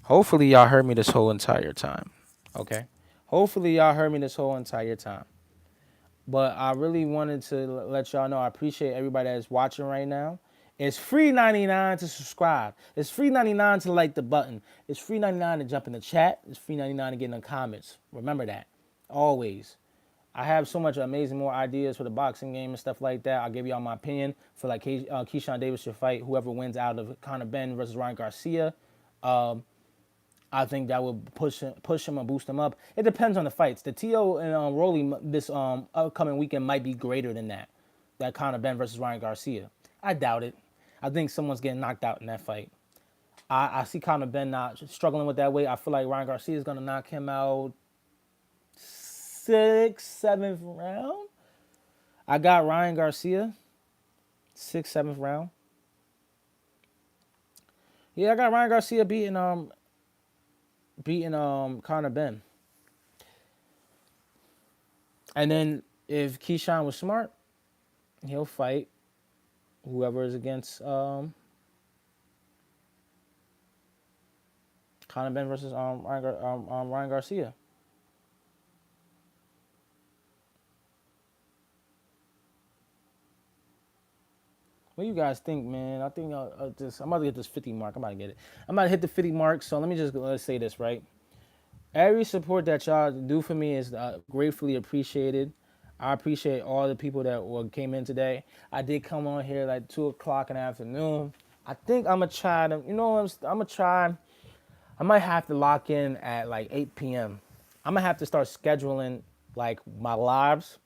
Hopefully y'all heard me this whole entire time. Okay. Hopefully y'all heard me this whole entire time. But I really wanted to let y'all know I appreciate everybody that's watching right now. It's free 99 to subscribe. It's free 99 to like the button. It's free 99 to jump in the chat. It's free 99 to get in the comments. Remember that. Always. I have so much amazing more ideas for the boxing game and stuff like that. I'll give y'all my opinion for like Keyshawn Davis should fight whoever wins out of Conor Benn versus Ryan Garcia. I think that would push him and boost him up. It depends on the fights. The T.O. and Rolly this upcoming weekend might be greater than that Conor Benn versus Ryan Garcia. I doubt it. I think someone's getting knocked out in that fight. I see Conor Benn not struggling with that weight. I feel like Ryan Garcia is going to knock him out 6th, 7th round. I got Ryan Garcia, 6th, 7th round. Yeah, I got Ryan Garcia beating Conor Benn. And then if Keyshawn was smart, he'll fight whoever is against Conor Benn versus Ryan Garcia. What do you guys think, man? I think I'm about to get this 50 mark. I'm about to get it. I'm about to hit the 50 mark. So let's say this, right? Every support that y'all do for me is gratefully appreciated. I appreciate all the people that came in today. I did come on here like 2 o'clock in the afternoon. I think I'm going to try to, I'm going to try. I might have to lock in at like 8 p.m. I'm going to have to start scheduling like my lives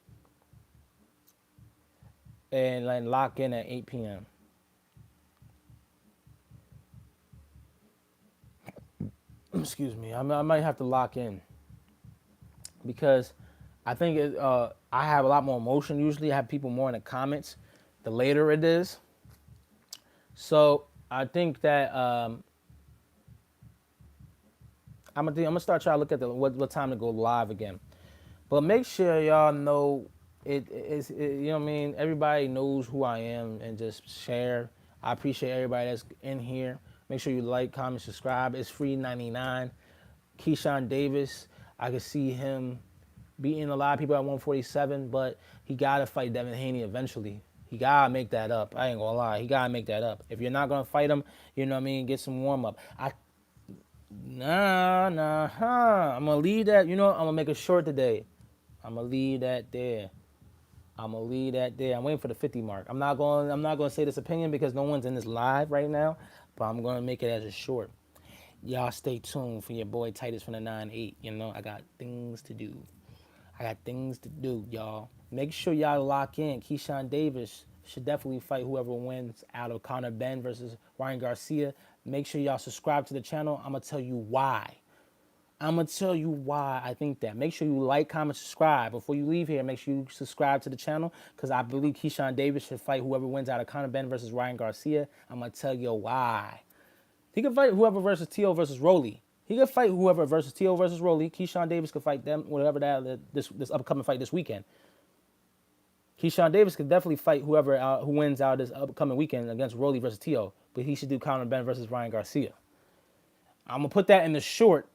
and like lock in at 8 p.m. Excuse me. I might have to lock in because I think I have a lot more emotion usually. I have people more in the comments the later it is. So I think that I'm gonna start trying to look at what time to go live again. But make sure y'all know you know what I mean? Everybody knows who I am and just share. I appreciate everybody that's in here. Make sure you like, comment, subscribe. It's free 99. Keyshawn Davis, I can see him beating a lot of people at 147, but he gotta fight Devin Haney eventually. He gotta make that up. I ain't gonna lie. He gotta make that up. If you're not gonna fight him, you know what I mean, get some warm up. I'm gonna leave that. I'm gonna make it short today. I'm gonna leave that there. I'm waiting for the 50 mark. I'm not going to say this opinion because no one's in this live right now, but I'm going to make it as a short. Y'all stay tuned for your boy Titus from the 9-8. I got things to do. Y'all. Make sure y'all lock in. Keyshawn Davis should definitely fight whoever wins out of Conor Benn versus Ryan Garcia. Make sure y'all subscribe to the channel. I'm going to tell you why. I think that. Make sure you like, comment, subscribe. Before you leave here, make sure you subscribe to the channel because I believe Keyshawn Davis should fight whoever wins out of Conor Benn versus Ryan Garcia. I'm going to tell you why. He could fight whoever versus T.O. versus Rolly. Keyshawn Davis could fight them, whatever this upcoming fight this weekend. Keyshawn Davis could definitely fight whoever who wins out this upcoming weekend against Rolly versus T.O. But he should do Conor Benn versus Ryan Garcia. I'm going to put that in the short.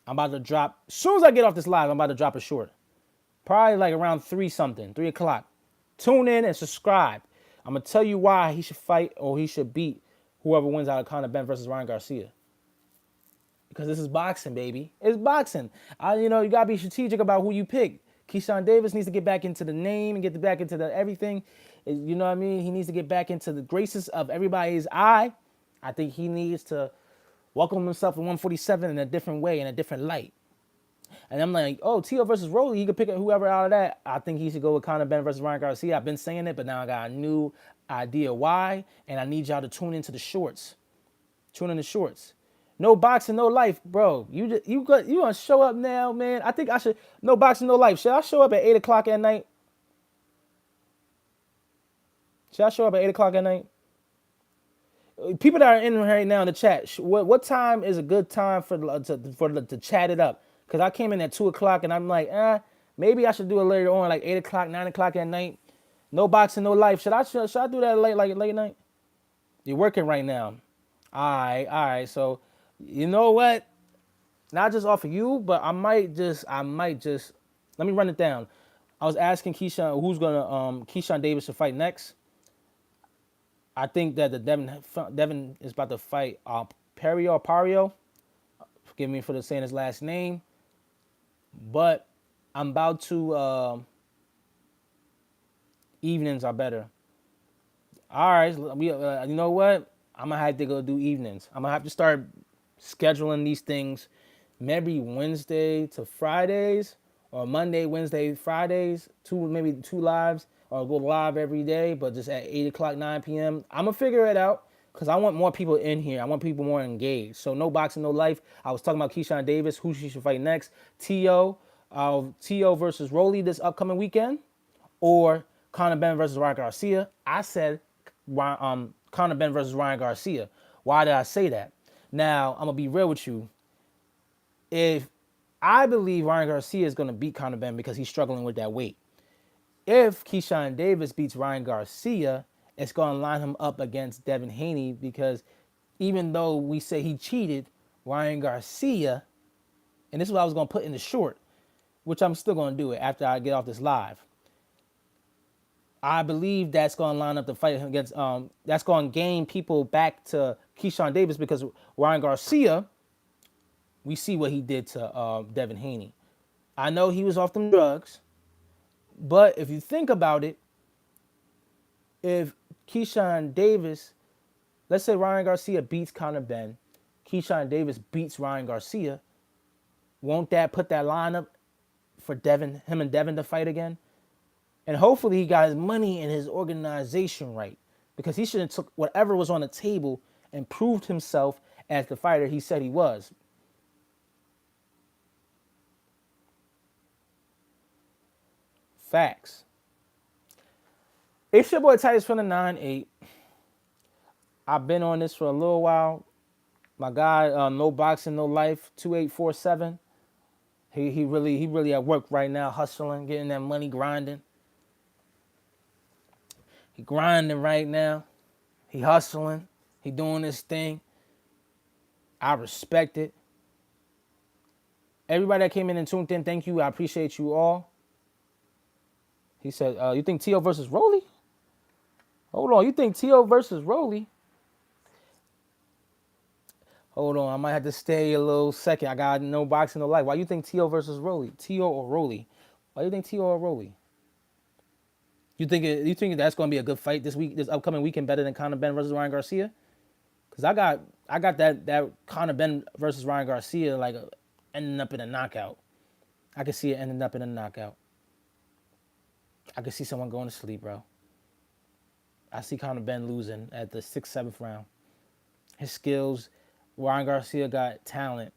I'm about to drop, as soon as I get off this live, I'm about to drop a short. Probably like around 3 something, 3 o'clock. Tune in and subscribe. I'm going to tell you why he should fight or he should beat whoever wins out of Conor Benn versus Ryan Garcia. Because this is boxing, baby. It's boxing. You got to be strategic about who you pick. Keyshawn Davis needs to get back into the name and get back into the everything. You know what I mean? He needs to get back into the graces of everybody's eye. I think he needs to welcome himself in 147 in a different way, in a different light. And I'm like, oh, Tio versus Rolly, he could pick whoever out of that. I think he should go with Conor Benn versus Ryan Garcia. I've been saying it, but now I got a new idea why, and I need y'all to tune into the shorts. Tune in the shorts. No boxing, no life, bro. You gonna show up now, man? I think I should. No boxing, no life. Should I show up at 8 o'clock at night? Should I show up at 8 o'clock at night? People that are in right now in the chat, what time is a good time to chat it up? Because I came in at 2 o'clock and I'm like, maybe I should do it later on, like 8 o'clock, 9 o'clock at night. No boxing, no life. Should I do that late night? You're working right now. All right. So, you know what? Not just off of you, but I might just. Let me run it down. I was asking Keyshawn who's gonna Keyshawn Davis to fight next. I think that the Devin is about to fight Pario. Forgive me for saying his last name. But I'm about to evenings are better. All right, you know what? I'm gonna have to go do evenings. I'm gonna have to start scheduling these things maybe Wednesday to Fridays or Monday, Wednesday, Fridays, maybe two lives, or go live every day, but just at 8 o'clock, 9 p.m. I'm gonna figure it out because I want more people in here. I want people more engaged. So no boxing, no life. I was talking about Keyshawn Davis, who she should fight next. Tio versus Rolly this upcoming weekend, or Conor Benn versus Ryan Garcia. I said Conor Benn versus Ryan Garcia. Why did I say that? Now, I'm going to be real with you. If I believe Ryan Garcia is going to beat Conor Benn because he's struggling with that weight. If Keyshawn Davis beats Ryan Garcia, it's going to line him up against Devin Haney because even though we say he cheated, Ryan Garcia, and this is what I was going to put in the short, which I'm still going to do it after I get off this live. I believe that's going to line up the fight against, that's going to gain people back to Keyshawn Davis because Ryan Garcia, we see what he did to Devin Haney. I know he was off them drugs, but if you think about it, if Keyshawn Davis, let's say Ryan Garcia beats Conor Benn, Keyshawn Davis beats Ryan Garcia, won't that put that lineup for him and Devin to fight again? And hopefully he got his money and his organization right because he should have took whatever was on the table and proved himself as the fighter he said he was. Facts. It's your boy Titus from the 9-8. I've been on this for a little while. My guy, No Boxing, No Life, 2847. He really at work right now, hustling, getting that money, grinding. He grinding right now. He hustling. He doing his thing. I respect it. Everybody that came in and tuned in, thank you. I appreciate you all. He said, you think Tio versus Rolly? Hold on. You think Tio versus Rolly? Hold on. I might have to stay a little second. I got No Boxing, No Life. Why you think Tio versus Rolly? Tio or Rolly? Why you think Tio or Rolly? You think that's going to be a good fight this upcoming weekend, better than Conor Benn versus Ryan Garcia? Because I got that Conor Benn versus Ryan Garcia like ending up in a knockout. I could see it ending up in a knockout. I could see someone going to sleep, bro. I see Conor Benn losing at the 6th, 7th round. His skills, Ryan Garcia got talent,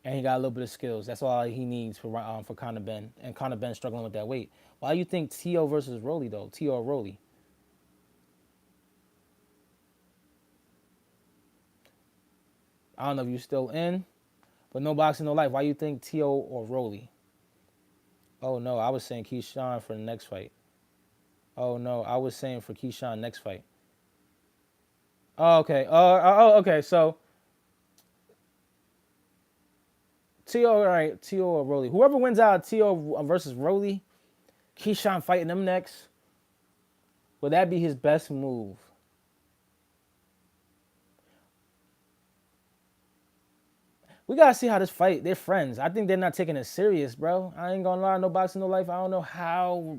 and he got a little bit of skills. That's all he needs for Conor Benn. And Conor Benn struggling with that weight. Why do you think Tio versus Rolly, though? Tio or Rolly? I don't know if you're still in, but No Boxing, No Life. Why you think Tio or Rolly? Oh, no, I was saying Keyshawn for the next fight. Oh, no, I was saying for Keyshawn next fight. Oh, okay. Okay, so T.O. All right, T.O. or Rolly. Whoever wins out of T.O. versus Rolly, Keyshawn fighting them next. Would that be his best move? We gotta see how this fight. They're friends. I think they're not taking it serious, bro. I ain't gonna lie. No boxing, no life. I don't know how.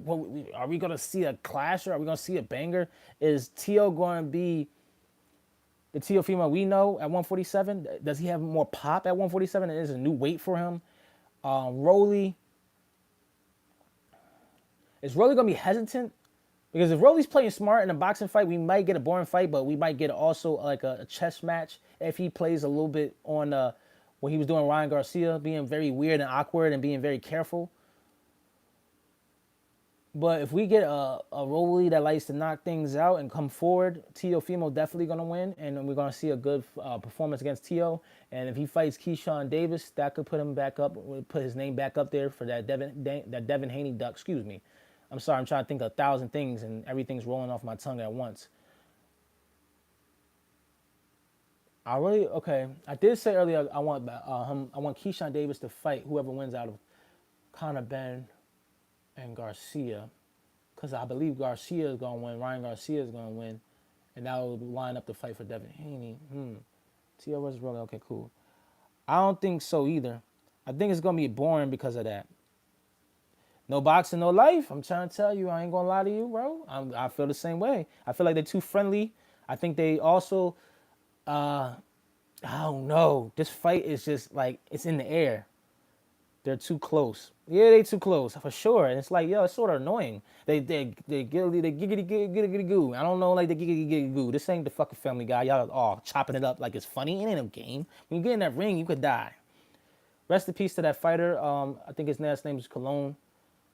Are we gonna see a clash or are we gonna see a banger? Is T.O. going to be the T.O. female we know at 147? Does he have more pop at 147? Is a new weight for him? Rolly. Is Rolly gonna be hesitant? Because if Rolly's playing smart in a boxing fight, we might get a boring fight, but we might get also like a chess match if he plays a little bit on what he was doing Ryan Garcia, being very weird and awkward and being very careful. But if we get a Rolly that likes to knock things out and come forward, T.O. female definitely going to win, and we're going to see a good performance against T.O. And if he fights Keyshawn Davis, that could put him back up, put his name back up there for that Devin Haney duck. Excuse me. I'm sorry, I'm trying to think of 1,000 things and everything's rolling off my tongue at once. I did say earlier I want Keyshawn Davis to fight whoever wins out of Conor Benn and Garcia, because I believe Garcia is going to win. Ryan Garcia is going to win, and that will line up the fight for Devin Haney. T.O. versus Rolly. Okay, cool. I don't think so either. I think it's going to be boring because of that. No boxing, no life. I'm trying to tell you, I ain't going to lie to you, bro. I feel the same way. I feel like they're too friendly. I think they also, I don't know. This fight is just like, it's in the air. They're too close. Yeah, they too close for sure. And it's like, yo, it's sort of annoying. They giggity goo. I don't know, like the giggity goo. This ain't the fucking Family Guy. Y'all all chopping it up like it's funny. It ain't a game. When you get in that ring, you could die. Rest in peace to that fighter. I think his last name is Cologne.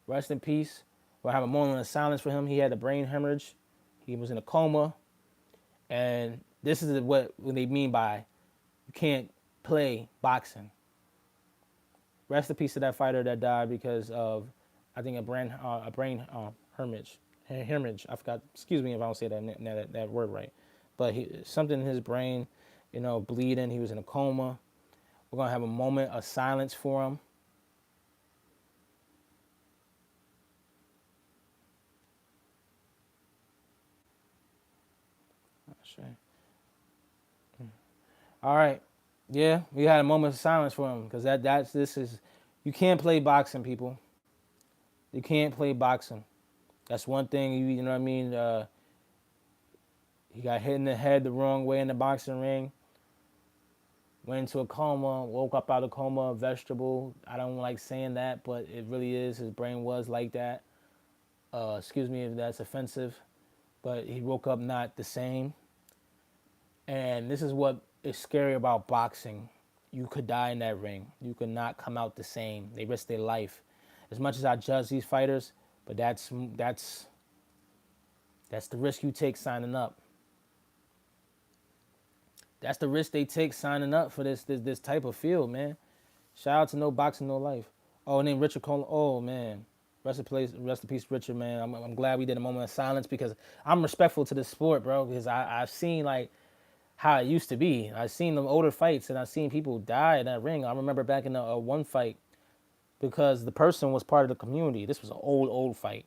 Rest in peace. We'll have a moment of silence for him. He had a brain hemorrhage. He was in a coma. And this is what they mean by you can't play boxing. Rest in peace to that fighter that died because of, I think, a brain hemorrhage. I forgot. Excuse me if I don't say that word right. But something in his brain, bleeding. He was in a coma. We're gonna have a moment of silence for him. All right. Yeah, we had a moment of silence for him because you can't play boxing, people. You can't play boxing. That's one thing, you know what I mean? He got hit in the head the wrong way in the boxing ring. Went into a coma, woke up out of coma, vegetable. I don't like saying that, but it really is. His brain was like that. Excuse me if that's offensive, but he woke up not the same. And this is what is scary about boxing. You could die in that ring. You could not come out the same. They risk their life. As much as I judge these fighters, but that's the risk you take signing up. That's the risk they take signing up for this type of field, man. Shout out to No Boxing, No Life. Oh, and then Richard Cole. Oh, man. Rest in peace, Richard, man. I'm glad we did a moment of silence because I'm respectful to this sport, bro, because I've seen, like, how it used to be. I've seen them older fights, and I've seen people die in that ring. I remember back in a one fight because the person was part of the community. This was an old fight.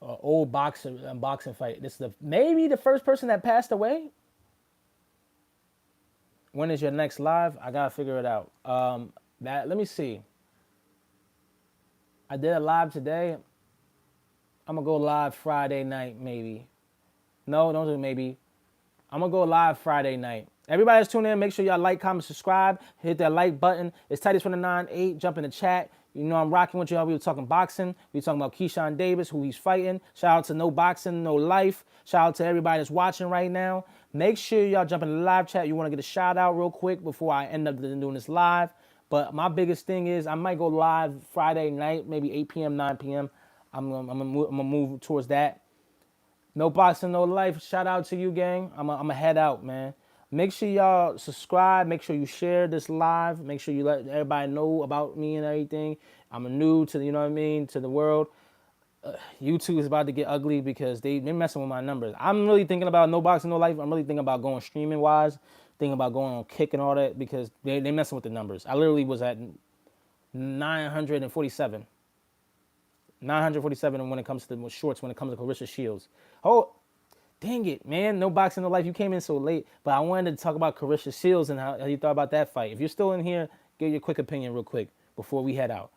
Old boxing fight. This is maybe the first person that passed away. When is your next live? I gotta figure it out. Let me see. I did a live today. I'm gonna go live Friday night, maybe. No, don't do maybe. I'm gonna go live Friday night. Everybody that's tuning in, make sure y'all like, comment, subscribe, hit that like button. It's Titus from the 9-8. Jump in the chat. You know I'm rocking with y'all. We were talking boxing. We were talking about Keyshawn Davis, who he's fighting. Shout out to No Boxing, No Life. Shout out to everybody that's watching right now. Make sure y'all jump in the live chat. You want to get a shout out real quick before I end up doing this live. But my biggest thing is I might go live Friday night, maybe 8 p.m., 9 p.m. I'm gonna move towards that. No Boxing, No Life. Shout out to you, gang. I'm gonna head out, man. Make sure y'all subscribe. Make sure you share this live. Make sure you let everybody know about me and everything. I'm new to, to the world. YouTube is about to get ugly because they're messing with my numbers. I'm really thinking about No Boxing, No Life. I'm really thinking about going streaming wise. thinking about going on Kick and all that because they messing with the numbers. I literally was at 947. 947 when it comes to the shorts, when it comes to Clarissa Shields. Oh, dang it, man. No Boxing No Life. You came in so late. But I wanted to talk about Clarissa Shields and how you thought about that fight. If you're still in here, give your quick opinion real quick before we head out.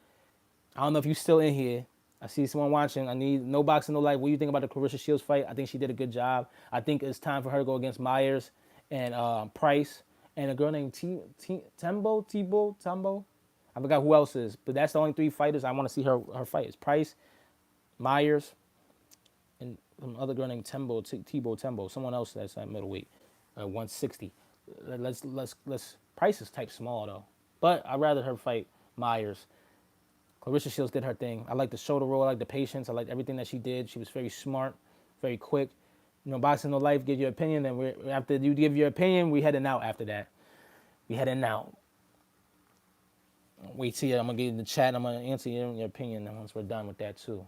I don't know if you're still in here. I see someone watching. I need No Boxing No Life. What do you think about the Clarissa Shields fight? I think she did a good job. I think it's time for her to go against Myers and Price and a girl named Tembo. I forgot who else is, but that's the only 3 fighters I want to see her fight. It's Price, Myers, and some other girl named Tembo, someone else that's at middleweight, 160. Let's. Price is type small though, but I'd rather her fight Myers. Clarissa Shields did her thing. I like the shoulder roll, I like the patience, I like everything that she did. She was very smart, very quick. You know, Boxing No Life, give your opinion, then after you give your opinion, we heading out after that. We heading out. Wait till I'm gonna get in the chat and I'm gonna answer your opinion then once we're done with that too.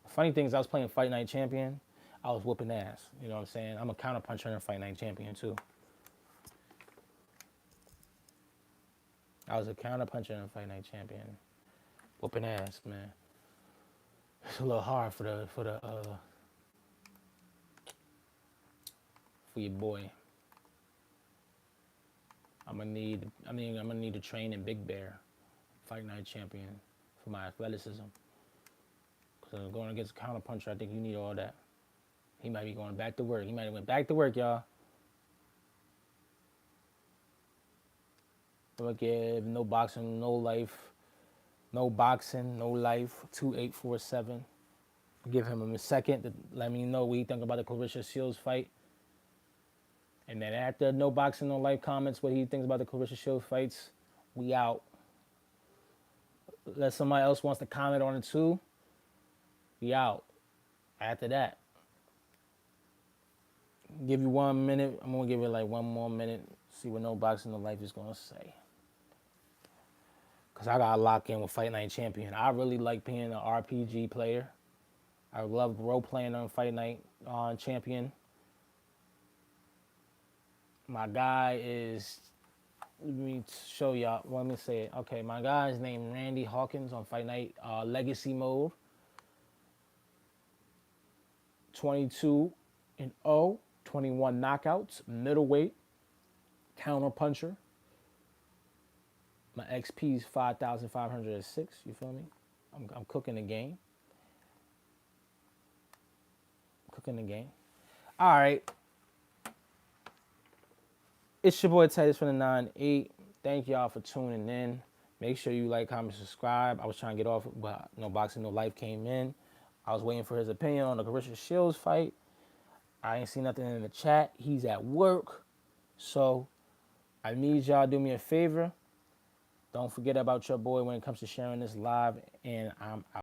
Funny thing is I was playing Fight Night Champion, I was whooping ass. You know what I'm saying? I'm a counter puncher in Fight Night Champion too. I was a counter puncher in Fight Night Champion. Whooping ass, man. It's a little hard for your boy. I'm gonna need to train in Big Bear, Fight Night Champion, for my athleticism. Because going against a counter puncher, I think you need all that. He might be going back to work. He might have went back to work, y'all. I'm gonna give No Boxing No Life, No Boxing No Life 2847. Give him a second to let me know what he think about the Clarissa Shields fight. And then after No Boxing No Life comments what he thinks about the Clarissa Shields fights, we out. Unless somebody else wants to comment on it too, we out. After that, give you 1 minute. I'm gonna give it like 1 more minute. See what No Boxing No Life is gonna say. Cause I gotta lock in with Fight Night Champion. I really like being an RPG player. I love role playing on Fight Night Champion. My guy is, let me show y'all, well, let me say it. Okay, my guy is named Randy Hawkins on Fight Night Legacy Mode. 22-0, 21 knockouts, middleweight, counter puncher. My XP is 5,506, you feel me? I'm cooking the game. All right. It's your boy Titus from the 9-8. Thank y'all for tuning in. Make sure you like, comment, subscribe. I was trying to get off, but No Boxing No Life came in. I was waiting for his opinion on the Clarissa Shields fight. I ain't seen nothing in the chat. He's at work. So I need y'all to do me a favor. Don't forget about your boy when it comes to sharing this live, and I'm out.